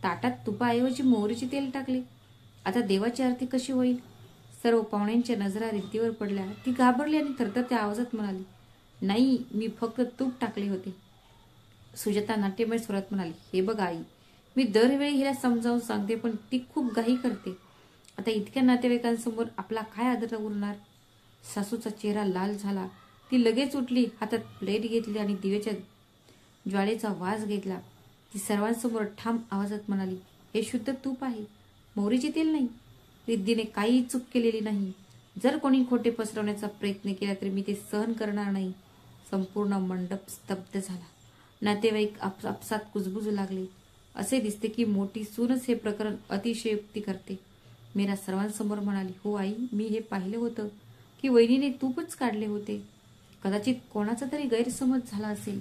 ताटात तुपाऐवजी मोहरीचे तेल टाकले. आता देवाची आरती कशी होईल? सर्व पाहुण्यांच्या नजरा रिद्धीवर पडल्या. ती घाबरली आणि थरथरत्या आवाजात म्हणाली, नाही, मी फक्त तूप टाकले होते. सुजाता नाट्यमय स्वरात म्हणाली, हे बघ आई, मी दरवेळी हिला समजावून सांगते पण ती खूप घाई करते. आता इतक्या नातेवाईकांसमोर आपला काय आदर उरणार? सासूचा चेहरा लाल झाला. ती लगेच उठली, हातात प्लेट घेतली आणि दिव्याच्या ज्वाळेचा वास घेतला. ती सर्वांसमोर ठाम आवाजात म्हणाली, हे शुद्ध तूप आहे, मोहरीचे तेल नाही. रिद्धीने काही चूक केलेली नाही. जर कोणी खोटे पसरवण्याचा प्रयत्न केला तर मी ते सहन करणार नाही. संपूर्ण मंडप स्तब्ध झाला. नातेवाईक आपसात कुजबुजू लागले. असे दिसते की मोठी सूनच हे प्रकरण अतिशयोक्ती करते. मीरा सर्वांसमोर म्हणाली, हो आई, मी हे पाहिलं होतं की वहिनीने तूपच काढले होते. कदाचित कोणाचा तरी गैरसमज झाला असेल.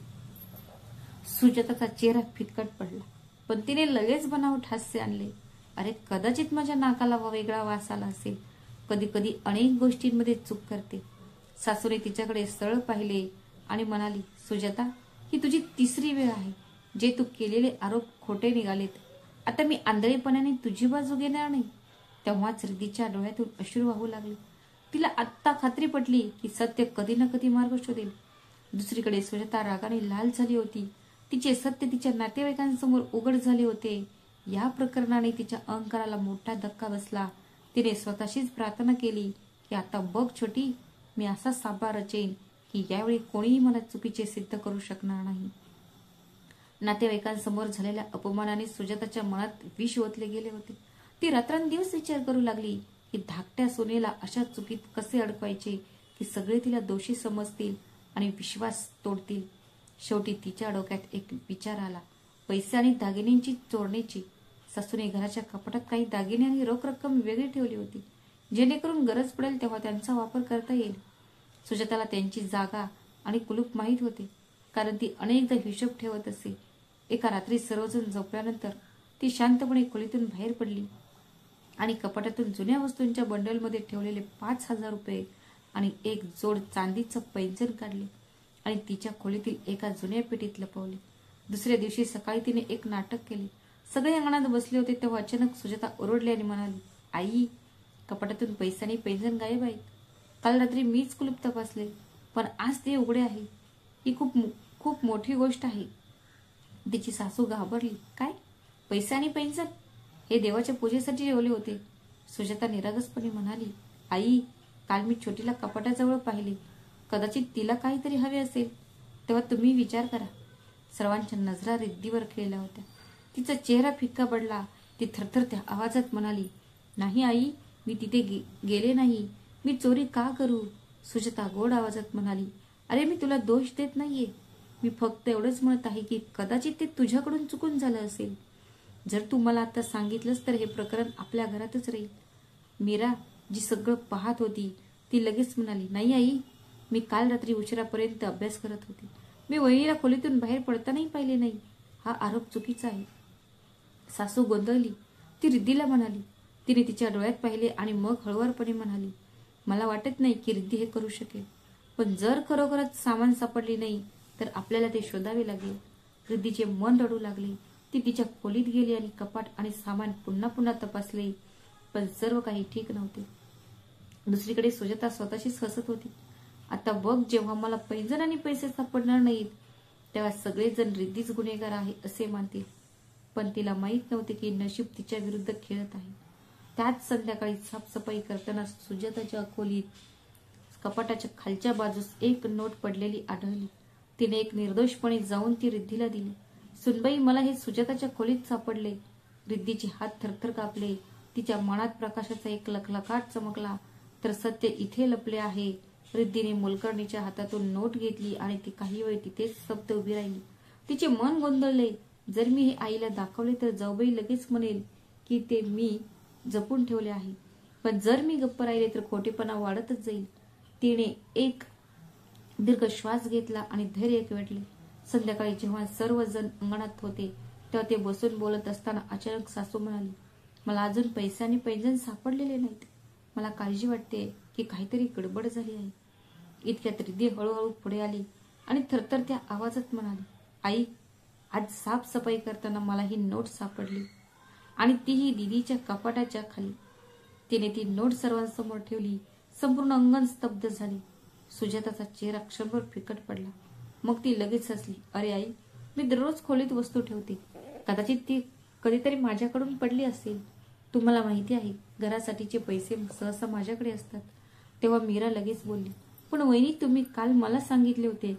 सुजाताचा चेहरा फिकट पडला, पण तिने लगेच बनावट हास्य आणले. अरे, कदाचित माझ्या नाकाला वेगळा वास आला असेल. कधी कधी अनेक गोष्टींमध्ये चूक करते. सासूने तिच्याकडे सरळ पाहिले आणि म्हणाली, सुजाता, ही तुझी तिसरी वेळ आहे. जे तू केलेले आरोप खोटे निघालेत. आता मी आंधळेपणाने तुझी बाजू घेणार नाही. तेव्हाच रिद्धीच्या डोळ्यातून अश्रू वाहू लागले. तिला आत्ता खात्री पटली की सत्य कधी ना कधी मार्ग शोधेल. दुसरीकडे सुजाता रागाने लाल झाली होती. तिचे सत्य तिच्या नातेवाईकांसमोर उघड झाले होते. या प्रकरणाने तिच्या अहंकाराला मोठा धक्का बसला. तिने स्वतःशीच प्रार्थना केली की आता बघ छोटी, मी असा सापळा रचेन की यावेळी कोणीही मला चुकीचे सिद्ध करू शकणार नाही. नातेवाईकांसमोर झालेल्या अपमानाने सुजाताच्या मनात विष ओतले गेले होते. ती रात्रंदिवस विचार करू लागली की धाकट्या सोनेला अशा चुकीत कसे अडकवायचे की सगळे तिला दोषी समजतील आणि विश्वास तोडतील. शेवटी तिच्या डोक्यात एक विचार आला, पैसे आणि दागिन्यांची चोरण्याची. सासूने घराच्या कपाटात काही दागिने आणि रोख रक्कम वेगळी ठेवली होती, जेणेकरून गरज पडेल तेव्हा त्यांचा वापर करता येईल. सुजाताला त्यांची जागा आणि कुलूप माहीत होते, कारण ती अनेकदा हिशोब ठेवत असे. एका रात्री सर्वजण झोपल्यानंतर ती शांतपणे खोलीतून बाहेर पडली आणि कपाटातून जुन्या वस्तूंच्या बंडलमध्ये ठेवलेले 5,000 रुपये आणि एक जोड चांदीचं पैंजण काढले आणि तिच्या खोलीतील एका जुन्या पेटीत लपवले. दुसऱ्या दिवशी सकाळी तिने एक नाटक केले. सगळे अंगणात बसले होते तेव्हा अचानक सुजाता ओरडली आणि म्हणाली, आई, कपाटातून पैसे आणि पैंजण गायब आहेत. काल रात्री मीच कुलूप तपासले, पण आज ते उघडे आहे. ही खूप मोठी गोष्ट आहे. तिची सासू घाबरली. काय? पैसे आणि पैंजण? हे देवाच्या पूजेसाठी ठेवले होते. सुजाता निरागसपणे म्हणाली, आई, काल मी छोटीला कपाटाजवळ पाहिले. कदाचित तिला काहीतरी हवे असेल. तेव्हा तुम्ही विचार करा. सर्वांच्या नजरा रिद्धीवर खेळल्या होत्या. तिचा चेहरा फिक्का पडला. ती थरथरत्या आवाजात म्हणाली, नाही आई, मी तिथे गेले नाही. मी चोरी का करू? सुजाता गोड आवाजात म्हणाली, अरे, मी तुला दोष देत नाहीये. मी फक्त एवढंच म्हणत आहे की कदाचित ते तुझ्याकडून चुकून झालं असेल. जर तू मला आता सांगितलंस तर हे प्रकरण आपल्या घरातच राहील. मीरा, जी सगळं पाहत होती, ती लगेच म्हणाली, नाही आई, मी काल रात्री उशिरापर्यंत अभ्यास करत होते. मी वहिनीला खोलीतून बाहेर पडतानाही पाहिले नाही. हा आरोप चुकीचा आहे. सासू गोंधळली. ती रिद्धीला म्हणाली. तिने तिच्या डोळ्यात पाहिले आणि मग हळुवारपणे म्हणाली, मला वाटत नाही की रिद्धी हे करू शकेल. पण जर खरोखरच सामान सापडले नाही तर आपल्याला ते शोधावे लागेल. रिद्धीचे मन रडू लागले. ती तिच्या खोलीत गेली आणि कपाट आणि सामान पुन्हा पुन्हा तपासले, पण सर्व काही ठीक नव्हते. दुसरीकडे सुजाता स्वतःशीच हसत होती. आता बघ, जेव्हा मला पैंजण आणि पैसे सापडणार नाहीत तेव्हा सगळेजण रिद्धीच गुन्हेगार आहे असे मानतील. पण तिला माहीत नव्हते की नशीब तिच्या विरुद्ध खेळत आहे. त्याच संध्याकाळी साफसफाई करताना सुजाताच्या खोलीत कपाटाच्या खालच्या बाजूस एक नोट पडलेली आढळली. तिने एक निर्दोषपणे जाऊन ती रिद्धीला दिली. सुनबाई, मला हे सुजाताच्या खोलीत सापडले. रिद्धीचे हात थरथर कापले. तिच्या मनात प्रकाशाचा एक लखलखाट चमकला. तर सत्य इथे लपले आहे. रिद्धीने मोलकरणीच्या हातातून नोट घेतली आणि ती काही वेळ तिथेच स्तब्ध उभी राहिली. तिचे मन गोंधळले. जर मी हे आईला दाखवले तर जाऊबाई लगेच म्हणेल की ते मी जपून ठेवले आहे. पण जर मी गप्प राहिले तर खोटेपणा वाढतच जाईल. तिने एक दीर्घ श्वास घेतला आणि धैर्य वेढले. संध्याकाळी जेव्हा सर्वजण अंगणात होते तेव्हा ते बसून बोलत असताना अचानक सासू म्हणाली, मला अजून पैसे आणि पैंजण सापडलेले नाहीत. मला काळजी वाटते की काहीतरी गडबड झाली आहे. इतक्यात रिद्धी हळूहळू पुढे आली आणि थरथरत्या आवाजात म्हणाली, आई, आज साफसफाई करताना मला ही नोट सापडली आणि तीही दीदीच्या कपाटाच्या खाली. तिने ती नोट सर्वांसमोर ठेवली. संपूर्ण अंगण स्तब्ध झाले. सुजाताचा चेहरा क्षणभर फिकट पडला. मग ती लगेच हसली. अरे आई, मी दररोज खोलीत वस्तू ठेवते. कदाचित ती कधीतरी माझ्याकडून पडली असेल. तुम्हाला माहिती आहे, घरासाठीचे पैसे सहसा माझ्याकडे असतात. तेव्हा मीरा लगेच बोलली, पण वहिनी, तुम्ही काल मला सांगितले होते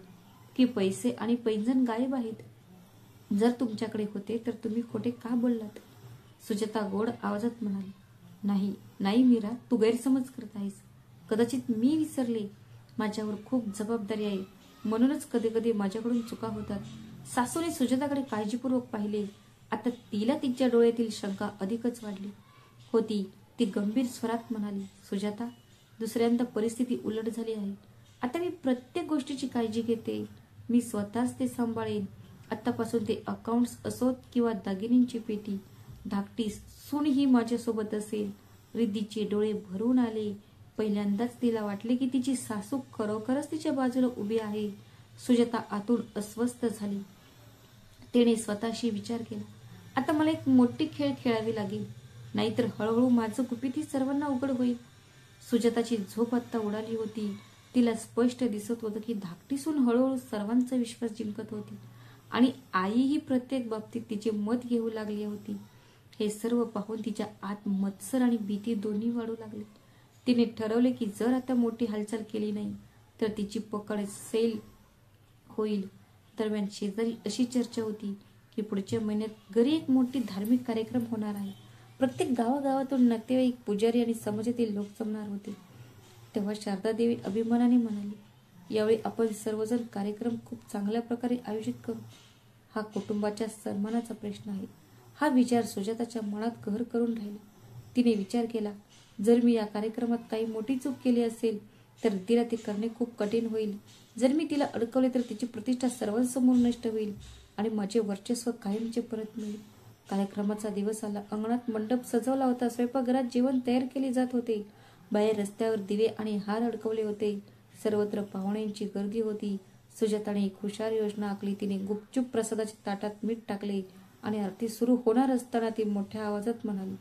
की पैसे आणि पैंजण गायब आहेत. जर तुमच्याकडे होते तर तुम्ही खोटे का बोललात? सुजाता गोड आवाजात म्हणाली, नाही नाही मीरा, तू गैरसमज करत आहेस. कदाचित मी विसरले. माझ्यावर खूप जबाबदारी आहे, म्हणूनच कधी कधी माझ्याकडून चुका होतात. सासूने सुजाताकडे काळजीपूर्वक पाहिले. आता तिला तिच्या डोळ्यातील शंका अधिकच वाढली होती. ती गंभीर स्वरात म्हणाली, सुजाता, दुसऱ्यांदा परिस्थिती उलट झाली आहे. आता मी प्रत्येक गोष्टीची काळजी घेते. मी स्वतःच ते सांभाळेन. आतापासून ते अकाउंट्स असोत किंवा दागिन्यांची पेटी. धाकटी सून ही माझ्यासोबत असेल. रिद्धीचे डोळे भरून आले. पहिल्यांदाच तिला वाटले की तिची सासू खरोखरच तिच्या बाजूला उभी आहे. सुजाता आतून अस्वस्थ झाली. तिने स्वतःशी विचार केला, आता मला एक मोठी खेळ खेळावी लागेल, नाहीतर हळूहळू माझं गुपितही सर्वांना उघड होईल. सुजाताची झोप आत्ता उडाली होती. तिला स्पष्ट दिसत होतं की धाकटी सून हळूहळू सर्वांचा विश्वास जिंकत होती आणि आईही प्रत्येक बाबतीत तिचे मत घेऊ लागली होती. हे सर्व पाहून तिच्या आत मत्सर आणि भीती दोन्ही वाढू लागली. तिने ठरवले की जर आता मोठी हालचाल केली नाही तर तिची पकड सैल होईल. दरम्यान शेजारी अशी चर्चा होती की पुढच्या महिन्यात घरी एक मोठी धार्मिक कार्यक्रम होणार आहे. प्रत्येक गावागावातून नातेवाईक, पुजारी आणि समाजातील लोक जमणार होते. तेव्हा शारदा देवी अभिमानाने म्हणाली, यावेळी आपण सर्वजण कार्यक्रम खूप चांगल्या प्रकारे आयोजित करू. हा कुटुंबाच्या सन्मानाचा प्रश्न आहे. हा विचार सुजाताच्या मनात घर करून राहिला. तिने विचार केला, जर मी या कार्यक्रमात काही मोठी चूक केली असेल तर तिला ते करणे खूप कठीण होईल. जर मी तिला अडकवले तर तिची प्रतिष्ठा सर्वांसमोर नष्ट होईल आणि माझे वर्चस्व कायमचे परत मिळेल. कार्यक्रमाचा दिवस आला. अंगणात मंडप सजवला होता. स्वयंपाकघरात जेवण तयार केले जात होते. बाहेर रस्त्यावर दिवे आणि हार अडकवले होते. सर्वत्र पाहुण्यांची गर्दी होती. सुजाताने एक हुशार योजना आखली. तिने गुपचूप प्रसादाच्या ताटात मीठ टाकले आणि आरती सुरू होणार असताना ती मोठ्या आवाजात म्हणाली,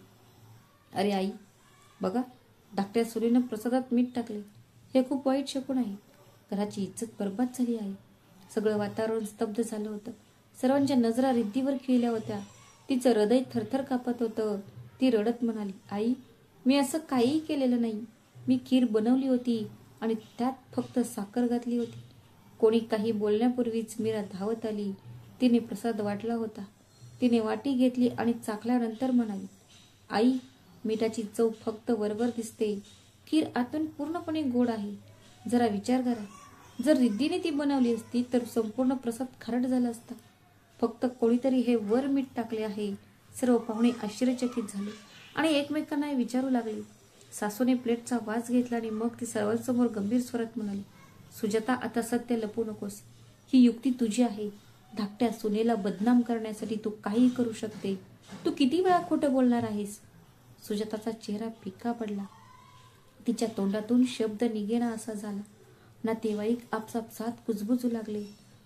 अरे आई, बघा, धाकट्या सुनेनं प्रसादात मीठ टाकले. हे खूप वाईट शकुन आहे. घराची इज्जत बर्बाद झाली आहे. सगळं वातावरण स्तब्ध झालं होतं. सर्वांच्या नजरा रिद्धीवर खिळल्या होत्या. तिचं हृदय थरथर कापत होतं. ती रडत म्हणाली, आई, मी असं काहीही केलेलं नाही. मी खीर बनवली होती आणि त्यात फक्त साखर घातली होती. कोणी काही बोलण्यापूर्वीच मीरा धावत आली. तिने प्रसाद वाटला होता. तिने वाटी घेतली आणि चाखल्यानंतर म्हणाली, आई, मिठाची चव फक्त वरवर दिसते. खीर आतून पूर्णपणे गोड आहे. जरा विचार करा, जर रिद्धीने ती बनवली असती तर संपूर्ण प्रसाद खारट झाला असता. फक्त कोणीतरी हे वर मीठ टाकले आहे. सर्व पाहुणे आश्चर्यचकित झाले आणि एकमेकांना विचारू लागले. सासूने प्लेटचा वास घेतला आणि मग ती सर्वांसमोर गंभीर स्वरात म्हणाली, सुजाता, आता सत्य लपवू नकोस. ही युक्ती तुझी आहे. धाकट्या सुनेला बदनाम करण्यासाठी तू काहीही करू शकते. तू किती वेळा खोटं बोलणार आहेस? सुजाताचा चेहरा फिक्का पडला. तिच्या तोंडातून शब्द निघेना असा झाला. नातेवाईक आपापसात कुजबुजू लागले.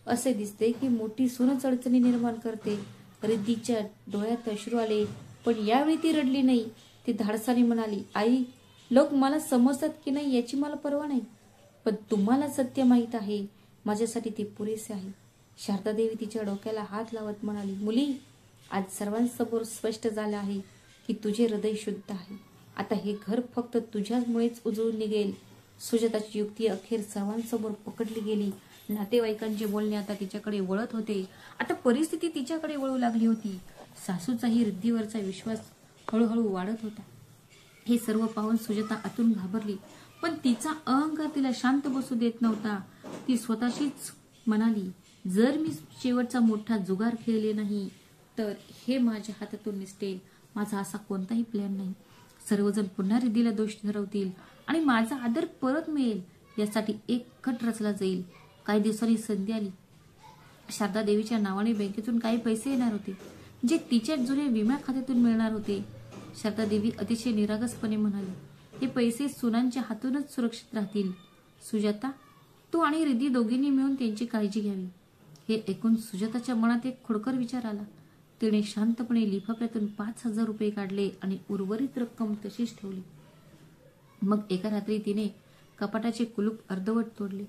असे दिसते की मोठी सूनच अडचणी निर्माण करते. रिद्धीच्या डोळ्यात अश्रू आले, पण यावेळी ती रडली नाही. ती धाडसाने म्हणाली, आई, लोक मला समजतात की नाही याची मला पर्वा नाही, पण तुम्हाला सत्य माहीत आहे. माझ्यासाठी ते पुरेसे आहे. शारदा देवी तिच्या डोक्याला हात लावत म्हणाली, मुली, आज सर्वांसमोर स्पष्ट झालं आहे की तुझे हृदय शुद्ध आहे. आता हे घर फक्त तुझ्यामुळेच उजळून निघेल. सुजाताची युक्ती अखेर सर्वांसमोर पकडली गेली. नातेवाईकांचे बोलणे आता तिच्याकडे वळत होते. आता परिस्थिती तिच्याकडे वळू लागली होती. सासूचाही रिद्धीवरचा विश्वास हळूहळू वाढत होता. हे सर्व पाहून सुजाता आतून घाबरली, पण तिचा अहंकार तिला शांत बसू देत नव्हता. ती स्वतःशीच म्हणाली, जर मी शेवटचा मोठा जुगार खेळले नाही तर हे माझ्या हातातून निसटेल. माझा असा कोणताही प्लॅन नाही. सर्वजण पुन्हा रिद्धीला दोष ठरवतील आणि माझा आदर परत मिळेल यासाठी एक कट रचला जाईल. काही दिवसांनी संधी आली. शारदा देवीच्या नावाने बँकेतून काही पैसे येणार होते, जे तिच्या जुन्या विमा खात्यातून मिळणार होते. शारदा देवी अतिशय निरागसपणे म्हणाली, हे पैसे सुनांच्या हातूनच सुरक्षित राहतील. सुजाता, तू आणि रिद्धी दोघींनी मिळून त्यांची काळजी घ्यावी. हे ऐकून सुजाताच्या मनात एक खोडकर विचार आला. तिने शांतपणे लिफाफ्यातून 5,000 रुपये काढले आणि उर्वरित रक्कम तशीच ठेवली. मग एका रात्री तिने कपाटाचे कुलूप अर्धवट तोडले.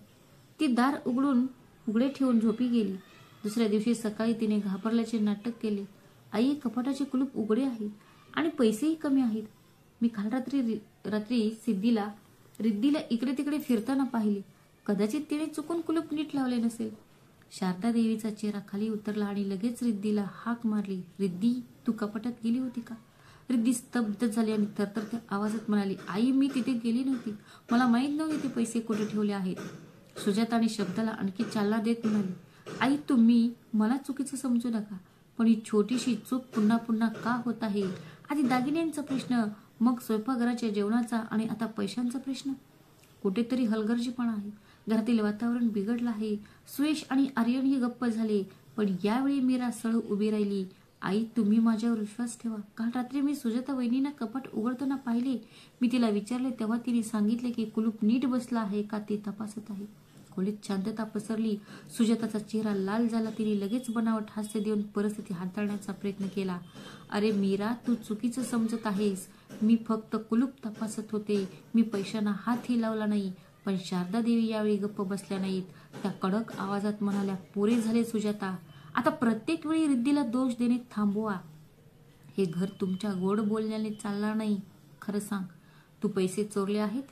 ती दार उघडे ठेवून झोपी गेली. दुसऱ्या दिवशी सकाळी तिने घाबरल्याचे नाटक केले. आई, कपाटाचे कुलूप उघडे आहे आणि पैसेही कमी आहेत. मी काल रात्री रिद्धीला इकडे तिकडे फिरताना पाहिले. कदाचित तिने चुकून कुलूप नीट लावले नसेल. शारदा देवीचा चेहरा खाली उतरला आणि लगेच रिद्धीला हाक मारली, रिद्धी, तू कपाटात गेली होती का? रिद्धी स्तब्ध झाली आणि थरथरत्या आवाजात म्हणाली, आई, मी तिथे गेली नव्हती. मला माहीत नव्हते ते पैसे कुठे ठेवले आहेत. सुजाताने शब्दाला आणखी चालना देत म्हणाली, आई, तुम्ही मला चुकीचं समजू नका, पण ही छोटीशी चूक पुन्हा पुन्हा का होत आहे? आधी दागिन्यांचा प्रश्न, मग स्वयंपाकघराच्या जेवणाचा आणि आता पैशांचा प्रश्न. कुठेतरी हलगर्जीपणा आहे. घरातील वातावरण बिघडलं आहे. सुयश आणि आर्यनही गप्प झाले. पण यावेळी मीरा सळ उभी राहिली. आई, तुम्ही माझ्यावर विश्वास ठेवा. काल रात्री मी सुजाता वहिनींना कपाट उघडताना पाहिले. मी तिला विचारले तेव्हा तिने सांगितले की कुलूप नीट बसला आहे का ते तपासत आहे. खोलीत शांतता पसरली. सुजाताचा चेहरा लाल झाला. तिने लगेच बनावट हास्य देऊन परिस्थिती हाताळण्याचा प्रयत्न केला. अरे मीरा, तू चुकीचं समजत आहेस. मी फक्त कुलूप तपासत होते. मी पैशांना हातही लावला नाही. पण शारदा देवी यावेळी गप्प बसल्या नाहीत. त्या कडक आवाजात म्हणाल्या, पुरे झाले सुजाता. आता प्रत्येक वेळी रिद्धीला दोष देणे थांबवा. हे घर तुमच्या गोड बोलण्याने चालणार नाही. खरं सांग, तू पैसे चोरले आहेत?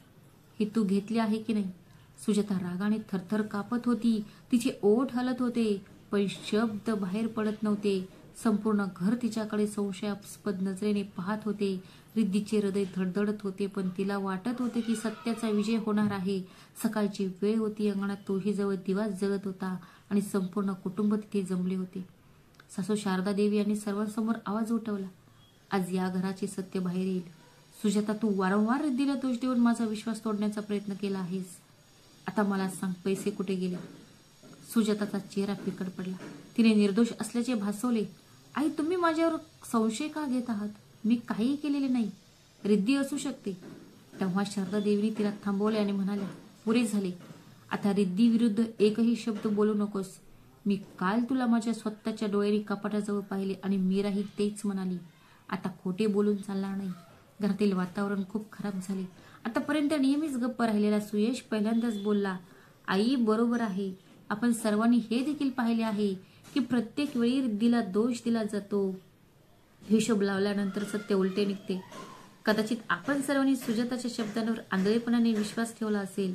हे तू घेतले आहे की नाही? सुजाता रागाने थरथर कापत होती. तिचे ओठ हलत होते, पण शब्द बाहेर पडत नव्हते. संपूर्ण घर तिच्याकडे संशयास्पद नजरेने पाहत होते. रिद्धीचे हृदय धडधडत होते, पण तिला वाटत होते की सत्याचा विजय होणार आहे. सकाळची वेळ होती. अंगणात तोही जवळ दिवा जळत होता आणि संपूर्ण कुटुंब तिथे जमले होते. सासू शारदा देवी यांनी सर्वांसमोर आवाज उठवला, आज या घराचे सत्य बाहेर येईल. सुजाता, तू वारंवार रिद्धीला दोष देऊन माझा विश्वास तोडण्याचा प्रयत्न केला आहेस. आता मला सांग, पैसे कुठे गेले? सुजाताचा चेहरा फिकट पडला. तिने निर्दोष असल्याचे भासवले. आई, तुम्ही माझ्यावर संशय का घेत आहात? मी काहीही केलेले नाही. रिद्धी असू शकते. तेव्हा शारदा देवीने तिला थांबवले आणि म्हणाल्या, पुरे झाले. आता रिद्धी विरुद्ध एकही शब्द बोलू नकोस. मी काल तुला माझ्या स्वतःच्या डोळ्यांनी कपाटाजवळ पाहिले आणि मीराही तेच म्हणाली. आता खोटे बोलून चालणार नाही. घरातील वातावरण खूप खराब झाले. आतापर्यंत नेहमीच गप्प राहिलेला सुयश पहिल्यांदाच बोलला, आई बरोबर आहे. आपण सर्वांनी हे देखील पाहिले आहे की प्रत्येक वेळी रिद्धीला दोष दिला जातो. हिशोब लावल्यानंतर सत्य उलटे निघते. कदाचित आपण सर्वांनी सुजाताच्या शब्दांवर आंधळेपणाने विश्वास ठेवला असेल.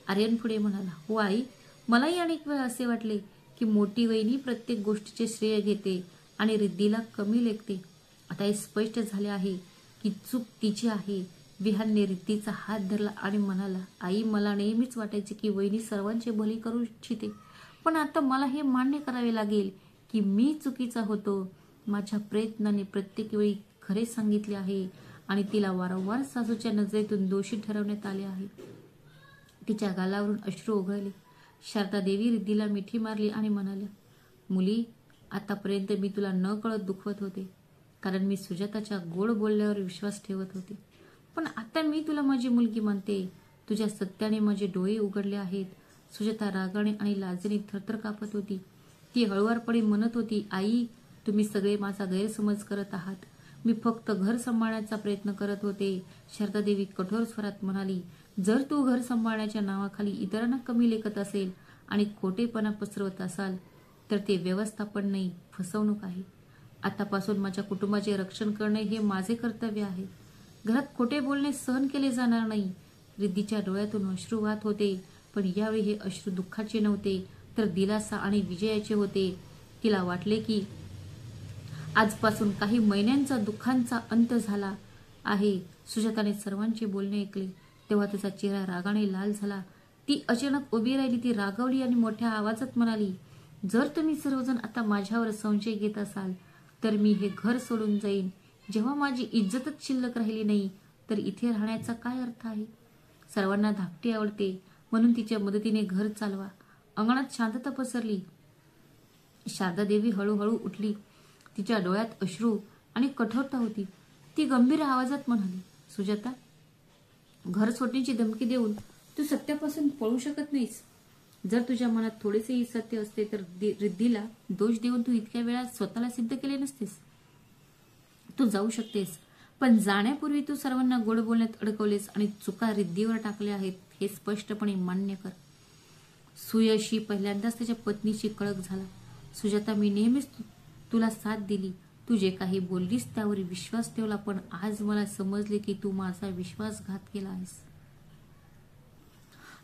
आर्यन पुढे म्हणाला, हो आई, मलाही अनेक वेळा असे वाटले की मोठी वहिनी प्रत्येक गोष्टीचे श्रेय घेते आणि रिद्धीला कमी लेखते. आता हे स्पष्ट झाले आहे की चूक तिची आहे. विहानने रिद्धीचा हात धरला आणि म्हणाला, आई, मला नेहमीच वाटायचे की वहिनी सर्वांचे भले करू इच्छिते, पण आता मला हे मान्य करावे लागेल की मी चुकीचा होतो. माझ्या प्रयत्नाने प्रत्येक वेळी खरे सांगितले आहे आणि तिला वारंवार सासूच्या नजरेतून दोषी ठरवण्यात आले आहे. तिच्या गालावरून अश्रू ओघळले. शारदा देवी रिद्धीला मिठी मारली आणि म्हणाल्या, मुली, आतापर्यंत मी तुला न कळत दुखवत होते, कारण मी सुजाताच्या गोड बोलल्यावर विश्वास ठेवत होते. पण आता मी तुला माझी मुलगी मानते. तुझ्या सत्याने माझे डोळे उघडले आहेत. सुजाता रागाने आणि लाजेने थरथर कापत होती. ती हळुवारपणे म्हणत होती, आई, तुम्ही सगळे माझा गैरसमज करत आहात. मी फक्त घर सांभाळण्याचा प्रयत्न करत होते. शारदा देवी कठोर स्वरात म्हणाली, जर तू घर सांभाळण्याच्या नावाखाली इतरांना कमी लेखत असेल आणि खोटेपणा पसरवत असाल तर ते व्यवस्थापन नाही, फसवणूक आहे. आतापासून माझ्या कुटुंबाचे रक्षण करणे हे माझे कर्तव्य आहे. घरात खोटे बोलणे सहन केले जाणार नाही. रिद्धीच्या डोळ्यातून अश्रू वाहत होते, पण यावेळी हे अश्रू दुःखाचे नव्हते, तर दिलासा आणि विजयाचे होते. तिला वाटले की आजपासून काही महिन्यांचा दुःखांचा अंत झाला आहे. सुजाताने सर्वांचे बोलणे ऐकले तेव्हा तिचा चेहरा रागाने लाल झाला. ती अचानक उभी राहिली. ती रागावली आणि मोठ्या आवाजात म्हणाली, जर तुम्ही सर्वजण आता माझ्यावर संशय घेत असाल तर मी हे घर सोडून जाईन. जेव्हा माझी इज्जतच शिल्लक राहिली नाही तर इथे राहण्याचा काय अर्थ आहे? सर्वांना धाकटी आवडते म्हणून तिच्या मदतीने घर चालवा. अंगणात शांतता पसरली. शारदा देवी हळूहळू उठली. तिच्या डोळ्यात अश्रू आणि कठोरता होती. ती गंभीर आवाजात म्हणाली, सुजाता, घर सोडण्याची धमकी देऊन तू सत्यापासून पळू शकत नाहीस. जर तुझ्या मनात थोडेसेही सत्य असते तर रिद्धीला दोष देऊन तू इतक्या वेळा स्वतःला सिद्ध केले नसतेस. तू जाऊ शकतेस, पण जाण्यापूर्वी तू सर्वांना गोड बोलण्यात अडकवलेस आणि चुका रिद्धीवर टाकल्या आहेत हे स्पष्टपणे मान्य कर. सुयशी पहिल्यांदाच त्याच्या पत्नीशी कळक झाला. सुजाता, मी नेहमीच तुला साथ दिली. तू जे काही बोललीस त्यावर विश्वास ठेवला, पण आज मला समजले की तू माझा विश्वासघात केला आहेस.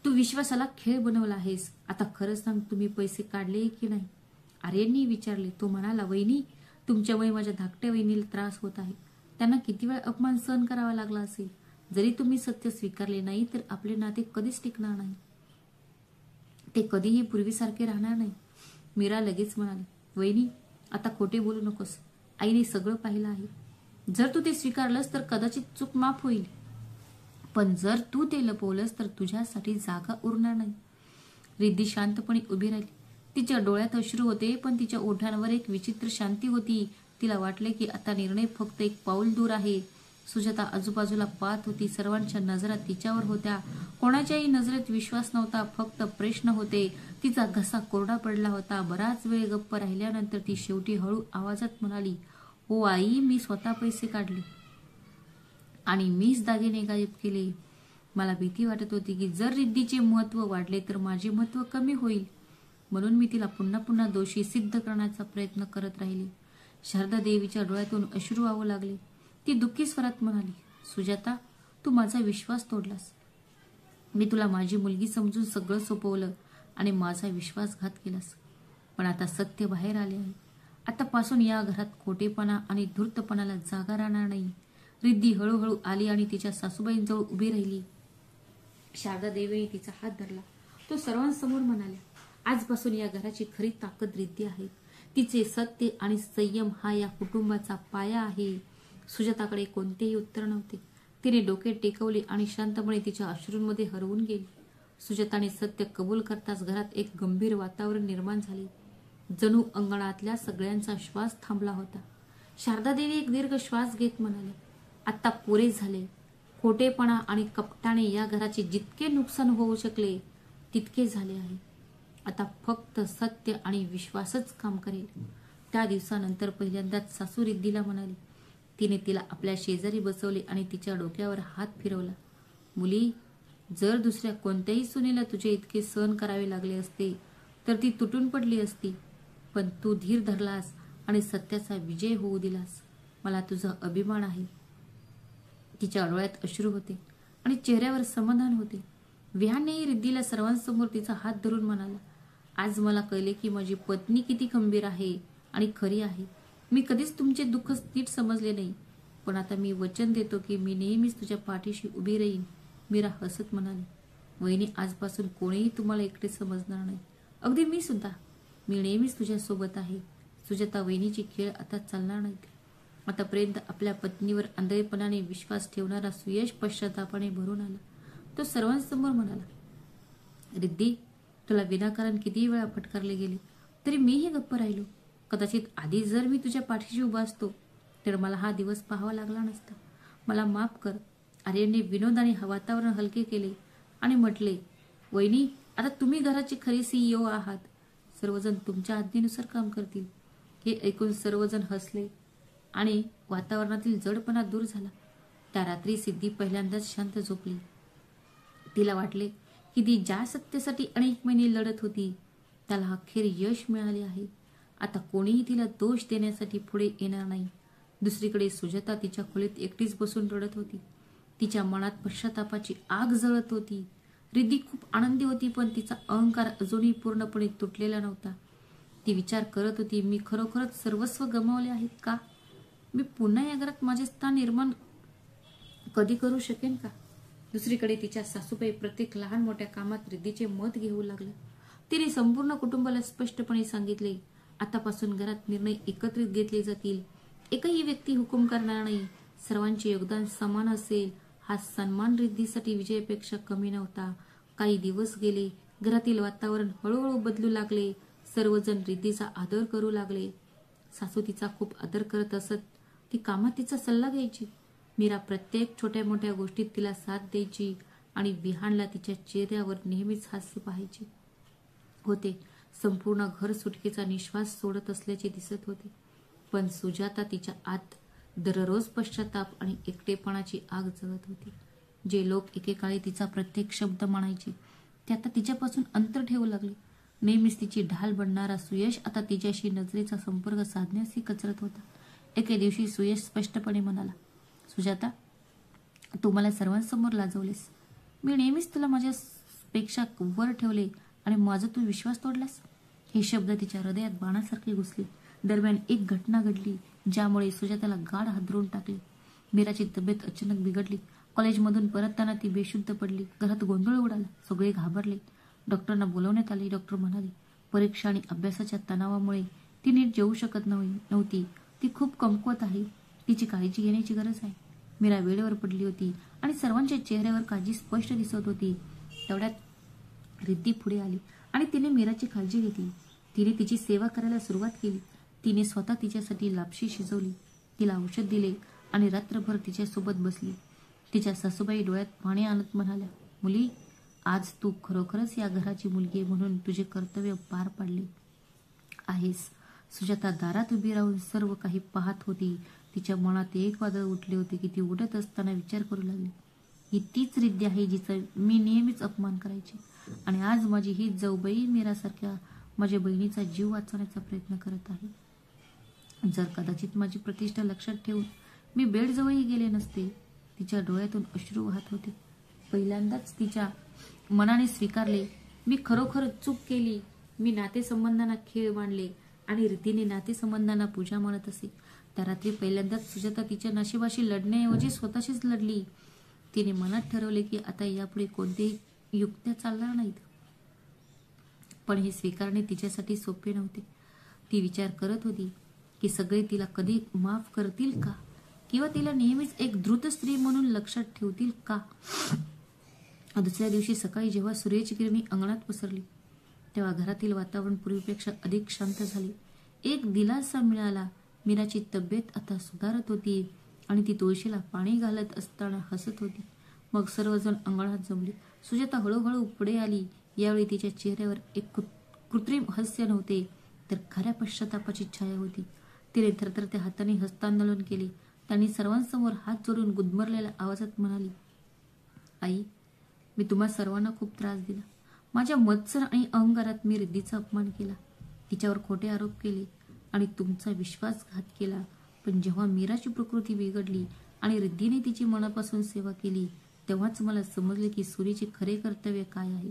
तू विश्वासाला खेळ बनवला आहेस. आता खरं सांग, तुम्ही पैसे काढले की नाही? आर्यननी विचारले. तो म्हणाला, वहिनी, तुमच्यामुळे माझ्या धाकट्या वहिनीला त्रास होत आहे. त्यांना किती वेळ अपमान सहन करावा लागला असेल. जरी तुम्ही सत्य स्वीकारले नाही तर आपले नाते कधीच टिकणार नाही. ते कधीही पूर्वीसारखे राहणार नाही. मीरा लगेच म्हणाली, वहिनी, आता खोटे बोलू नकोस. आईने सगळं पाहिलं आहे. जर तू ते स्वीकारलंस तर कदाचित चूक माफ होईल, पण जर तू ते लपवलंस तर तुझ्यासाठी जागा उरणार नाही. रिद्धी शांतपणे उभी राहिली. तिच्या डोळ्यात अश्रू होते, पण तिच्या ओठांवर एक विचित्र शांती होती. तिला वाटले की आता निर्णय फक्त एक पाऊल दूर आहे. सुजाता आजूबाजूला पाहत होती. सर्वांच्या नजरा तिच्यावर होत्या. कोणाच्याही नजरेत विश्वास नव्हता, फक्त प्रश्न होते. तिचा घसा कोरडा पडला होता. बराच वेळ गप्प राहिल्यानंतर ती शेवटी हळू आवाजात म्हणाली, "हो आई, मी स्वतः पैसे काढले आणि मीच दागिने गायब केले. मला भीती वाटत होती की जर रिद्धीचे महत्व वाढले तर माझे महत्व कमी होईल. म्हणून मी तिला पुन्हा पुन्हा दोषी सिद्ध करण्याचा प्रयत्न करत राहिले." शारदा देवीच्या डोळ्यातून अश्रू वाहू लागले. ती दुःखी स्वरात म्हणाली, "सुजाता, तू माझा विश्वास तोडलास. मी तुला माझी मुलगी समजून सगळं सोपवलं आणि माझा विश्वासघात केलास. पण आता सत्य बाहेर आले आहे. आतापासून या घरात खोटेपणा आणि धूर्तपणाला जागा राहणार नाही." रिद्धी हळूहळू आली आणि तिच्या सासूबाईंजवळ उभी राहिली. शारदा देवीने तिचा हात धरला. तो सर्वांसमोर म्हणाल्या, "आजपासून या घराची खरी ताकद रिद्धी आहे. तिचे सत्य आणि संयम हा या कुटुंबाचा पाया आहे." सुजाताकडे कोणतेही उत्तर नव्हते. तिने डोके टेकवले आणि शांतपणे तिच्या अश्रूंमध्ये हरवून गेली. सुजाताने सत्य कबूल करताच घरात एक गंभीर वातावरण निर्माण झाले. जणू अंगणातल्या सगळ्यांचा श्वास थांबला होता. शारदा देवी एक दीर्घ श्वास घेत म्हणाल्या, "आता पुरे झाले. खोटेपणा आणि कपटाने या घराचे जितके नुकसान होऊ शकले तितके झाले आहे. आता फक्त सत्य आणि विश्वासच काम करेल." त्या दिवसानंतर पहिल्यांदाच सासू रिद्धीला म्हणाली. तिने तिला आपल्या शेजारी बसवले आणि तिच्या डोक्यावर हात फिरवला. "मुली, जर दुसऱ्या कोणत्याही सुनेला तुझे इतके सहन करावे लागले असते तर ती तुटून पडली असती. पण तू धीर धरलास आणि सत्याचा विजय होऊ दिलास. मला तुझा अभिमान आहे." तिच्या डोळ्यात अश्रू होते आणि चेहऱ्यावर समाधान होते. विहानेही रिद्धीला सर्वांसमोर तिचा हात धरून म्हणाला, "आज मला कळले की माझी पत्नी किती खंबीर आहे आणि खरी आहे. मी कधीच तुमचे दुःख नीट समजले नाही, पण आता मी वचन देतो की मी नेहमीच तुझ्या पाठीशी उभी राहीन." मीरा हसत म्हणाली, "वहिनी, आजपासून कोणीही तुम्हाला एकटे समजणार नाही. अगदी मी सुद्धा. मी नेहमीच तुझ्या सोबत आहे." सुजाता वहिनीची खेळ आता चालणार नाहीत. आतापर्यंत आपल्या पत्नीवर आंधळेपणाने विश्वास ठेवणारा सुयश पश्चातापाने भरून आला. तो सर्वांसमोर म्हणाला, "रिद्धी, तुला विनाकारण किती वेळा फटकारले गेले तरी मीही गप्प राहिलो. कदाचित आधी जर मी तुझ्या पाठीशी उभा असतो तर मला हा दिवस पाहावा लागला नसता. मला माफ कर." आर्यनने विनोदाने वातावरण हलके केले आणि म्हटले, "वहिनी, आता तुम्ही घराचे खरे CEO आहात. सर्वजण तुमच्या आज्ञेनुसार काम करतील." हे ऐकून सर्वजण हसले आणि वातावरणातील जडपणा दूर झाला. त्या रात्री सिद्धी पहिल्यांदाच शांत झोपली. तिला वाटले की ती ज्या सत्यासाठी अनेक महिने लढत होती त्याला अखेर यश मिळाले आहे. आता कोणीही तिला दोष देण्यासाठी पुढे येणार नाही. दुसरीकडे सुजाता तिच्या खोलीत एकटीच बसून रडत होती. तिच्या मनात पश्चातापाची आग जळत होती. रिद्धी खूप आनंदी होती, पण तिचा अहंकार अजूनही पूर्णपणे तुटलेला नव्हता. ती विचार करत होती, मी खरोखरच सर्वस्व गमावले आहेत का? मी पुन्हा या घरात माझे स्थान निर्माण कधी करू शकेन का? दुसरीकडे तिच्या सासूबाई प्रत्येक लहान मोठ्या कामात रिद्धीचे मत घेऊ लागल्या. तिने संपूर्ण कुटुंबाला स्पष्टपणे सांगितले, आतापासून घरात निर्णय एकत्रित घेतले जातील. एकही व्यक्ती हुकूम करणार नाही. सर्वांचे योगदान समान असेल. हा सन्मान रिद्धीसाठी विजयापेक्षा कमी नव्हता. काही दिवस गेले. घरातील वातावरण हळूहळू बदलू लागले. सर्वजण रिद्धीचा आदर करू लागले. सासू तिचा खूप आदर करत असत. ती कामात तिचा सल्ला घ्यायची. मीरा प्रत्येक छोट्या मोठ्या गोष्टीत तिला साथ द्यायची आणि विहानला तिच्या चेहऱ्यावर नेहमीच हास्य पाहायचे होते. संपूर्ण घर सुटकेचा निश्वास सोडत असल्याचे दिसत होते. पण सुजाता तिच्या आत दररोज पश्चाताप आणि एकटेपणाची आग जळत होती. जे लोक एकेकाळी तिचा प्रत्येक शब्द मानायचे ते आता तिच्यापासून अंतर ठेवू लागले. नेहमीच तिची ढाल बनणारा सुयश आता तिच्याशी नजरेचा संपर्क साधण्यासही कचरत होता. एके दिवशी सुयश स्पष्टपणे म्हणाला, सुजाता, तू मला सर्वांसमोर लाजवलेस. मी नेहमीच तुला माझ्यापेक्षा वर ठेवले आणि माझा तू विश्वास तोडलास. हे शब्द तिच्या हृदयात बाणासारखे घुसले. दरम्यान एक घटना घडली ज्यामुळे सुजाताला गाढ हादरून टाकले. मीराची तब्येत अचानक बिघडली. कॉलेजमधून परतताना ती बेशुद्ध पडली. घरात गोंधळ उडाला. सगळे घाबरले. डॉक्टरना बोलवण्यात आले. डॉक्टर म्हणाले, परीक्षा आणि अभ्यासाच्या तणावामुळे ती नीट जेवू शकत नव्हती. ती खूप कमकुवत आहे. तिची काळजी घेण्याची गरज आहे. मीरा वेळेवर पडली होती आणि सर्वांच्या चेहऱ्यावर काळजी स्पष्ट दिसत होती. तेवढ्यात रिद्धी पुढे आली आणि तिने मीराची काळजी घेतली. तिने तिची सेवा करायला सुरुवात केली. तिने स्वतः तिच्यासाठी लापशी शिजवली, तिला औषध दिले आणि रात्रभर तिच्यासोबत बसली. तिच्या सासूबाई डोळ्यात पाणी आणत म्हणाल्या, मुली, आज तू खरोखरच या घराची मुलगी म्हणून तुझे कर्तव्य पार पाडले आहेस. सुजाता दारात उभी राहून सर्व काही पाहत होती. तिच्या मनात एक वादळ उठले होते की ती उठत असताना विचार करू लागली, ही तीच रिद्धी आहे जिचा मी नेहमीच अपमान करायचे आणि आज माझी ही जाऊबाई मीरासारख्या माझ्या बहिणीचा जीव वाचवण्याचा प्रयत्न करत आहे. जर कदाचित माझी प्रतिष्ठा लक्षात ठेवून मी बेडजवळही गेले नसते. तिच्या डोळ्यातून अश्रू वाहत होते. पहिल्यांदाच तिच्या मनाने स्वीकारले, मी खरोखर चूक केली. मी नातेसंबंधांना खेळ मांडले आणि रीतीने नातेसंबंधांना पूजा मानत असे. त्या रात्री पहिल्यांदाच सुजाता तिच्या नशिबाशी लढण्याऐवजी स्वतःशीच लढली. तिने मनात ठरवले की आता यापुढे कोणतेही युक्त्या चालणार नाहीत. पण हे स्वीकारणे तिच्यासाठी सोपे नव्हते. ती विचार करत होती की सगळे तिला कधी माफ करतील का, किंवा तिला नेहमीच एक द्रुत स्त्री म्हणून लक्षात ठेवतील का. दुसऱ्या दिवशी सकाळी जेव्हा सूर्याची किरणे अंगणात पसरली तेव्हा घरातील वातावरण पूर्वीपेक्षा अधिक शांत झाले. एक दिलासा मिळाला. मीराची तब्येत आता सुधारत होती आणि ती तुळशीला पाणी घालत असताना हसत होती. मग सर्वजण अंगणात जमले. सुजाता हळूहळू पुढे आली. यावेळी तिच्या चेहऱ्यावर एक कृत्रिम हास्य नव्हते, तर खऱ्या पश्चातापाची छाया होती. तिने थरथरत्या हाताने हस्तांदोलन केले. त्यांनी सर्वांसमोर हात जोडून गुदमरलेल्या आवाजात म्हणाली, आई, मी तुम्हा सर्वांना खूप त्रास दिला. माझ्या मत्सर आणि अहंकारात मी रिद्धीचा अपमान केला, तिच्यावर खोटे आरोप केले आणि तुमचा विश्वासघात केला. पण जेव्हा मीराची प्रकृती बिघडली आणि रिद्धीने तिची मनापासून सेवा केली तेव्हाच मला समजले की सूर्याचे खरे कर्तव्य काय आहे.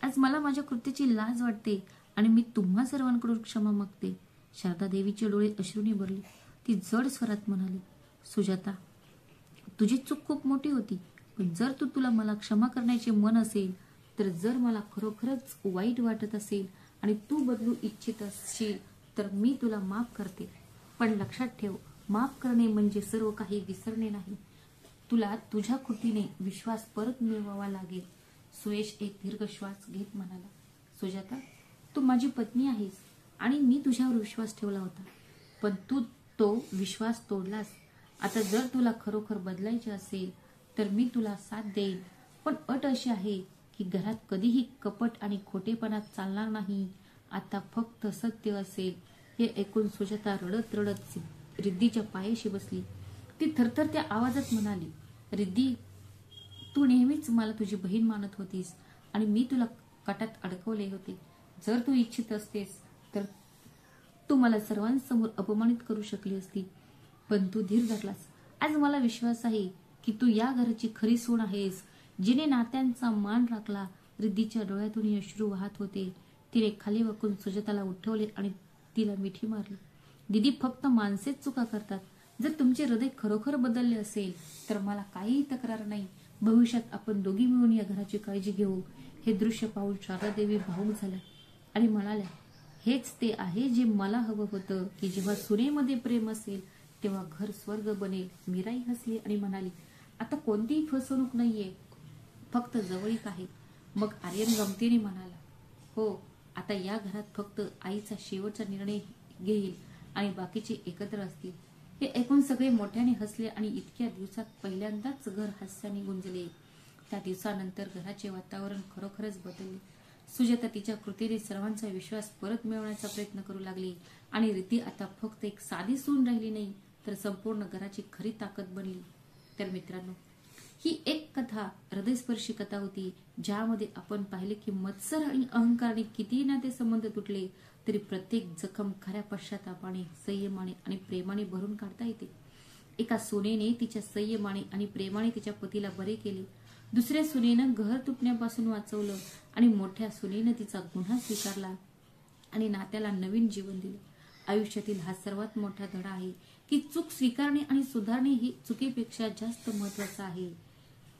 आज मला माझ्या कृत्याची लाज वाटते आणि मी तुम्हा सर्वांकडून क्षमा मागते. शारदा देवीचे डोळे अश्रूंनी भरले. ती जड स्वरात म्हणाली, सुजाता, तुझी चूक खूप मोठी होती. पण जर तुला मला क्षमा करण्याचे मन असेल, तर जर मला खरोखरच वाईट वाटत असेल आणि तू बदलू इच्छित असशील तर मी तुला माफ करते. पण लक्षात ठेव, माफ करणे म्हणजे सर्व काही विसरणे नाही. तुला तुझ्या कृतीने विश्वास परत मिळवावा लागेल. सुयश एक दीर्घ श्वास घेत म्हणाला, सुजाता, तू माझी पत्नी आहेस आणि मी तुझ्यावर विश्वास ठेवला होता, पण तू तो विश्वास तोडलास. आता जर तुला खरोखर बदलायचे असेल तर मी तुला साथ देईन, पण अट अशी आहे की घरात कधीही कपट आणि खोटेपणा चालणार नाही. आता फक्त सत्य असेल. हे ऐकून सुजाता रडत रडत रिद्धीच्या पायाशी बसली. ती थरथरत्या आवाजात म्हणाली, रिद्धी, तू नेहमीच मला तुझी बहीण मानत होतीस आणि मी तुला कटात अडकवले होते. जर तू इच्छित असतेस तर तू मला सर्वांसमोर अपमानित करू शकली असती, पण तू धीर धरलास. आज मला विश्वास आहे की तू या घराची खरी सून आहेस, जिने नात्यांचा मान राखला. रिद्धीच्या डोळ्यातून अश्रू वाहत होते. तिने खाली वाकून सुजाताला उठवले आणि तिला मिठी मारली. दीदी, फक्त माणसेच चुका करतात. जर तुमचे हृदय खरोखर बदलले असेल तर मला काहीही तक्रार नाही. भविष्यात आपण दोघी मिळून या घराची काळजी घेऊ. हे दृश्य पाहून शारदादेवी भावूक झाल्या आणि म्हणाल्या, हेच ते आहे जे मला हवं होतं, की जेव्हा सुनेमध्ये प्रेम असेल तेव्हा घर स्वर्ग बनेल. मीराई हसली आणि म्हणाली, आता कोणतीही फसवणूक नाहीये, फक्त जवळीक आहे. मग आर्यन गमतीने म्हणाला, हो, आता या घरात फक्त आईचा शेवटचा निर्णय घेईल आणि बाकीचे एकत्र असतील. हे ऐकून सगळे मोठ्याने हसले आणि इतक्या दिवसात पहिल्यांदाच घर हास्याने गुंजले. त्या दिवसानंतर घराचे वातावरण खरोखरच बदलले. सुजाता तिच्या कृतीने सर्वांचा विश्वास परत मिळवण्याचा प्रयत्न करू लागली आणि रिद्धी आता फक्त एक साधी सून राहिली नाही, तर संपूर्ण घराची खरी ताकद बनली. तर मित्रांनो, ही एक कथा, हृदयस्पर्शी कथा होती, ज्यामध्ये आपण पाहिले की मत्सर आणि अहंकाराने कितीही नातेसंबंध तुटले तरी प्रत्येक जखम खऱ्या पश्चातापाने, संयमाने आणि प्रेमाने भरून काढता येते. एका सुनेने तिच्या संयमाने आणि प्रेमाने तिच्या पतीला बरे केले. दुसऱ्या सुनेनं घर तुटण्यापासून वाचवलं आणि मोठ्या सुनेनं तिचा गुन्हा स्वीकारला आणि नात्याला नवीन जीवन दिलं. आयुष्यातील हा सर्वात मोठा धडा आहे की चूक स्वीकारणे आणि सुधारणे ही चुकीपेक्षा जास्त महत्वाचं आहे.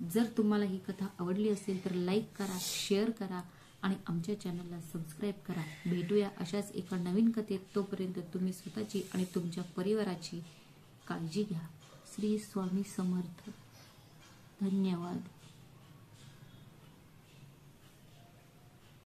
जर तुम्हाला ही कथा आवडली असेल तर लाईक करा, शेअर करा आणि आमच्या चॅनलला सबस्क्राईब करा. भेटूया अशाच एका नवीन कथेत. तोपर्यंत तुम्ही स्वतःची आणि तुमच्या परिवाराची काळजी घ्या. श्री स्वामी समर्थ. धन्यवाद.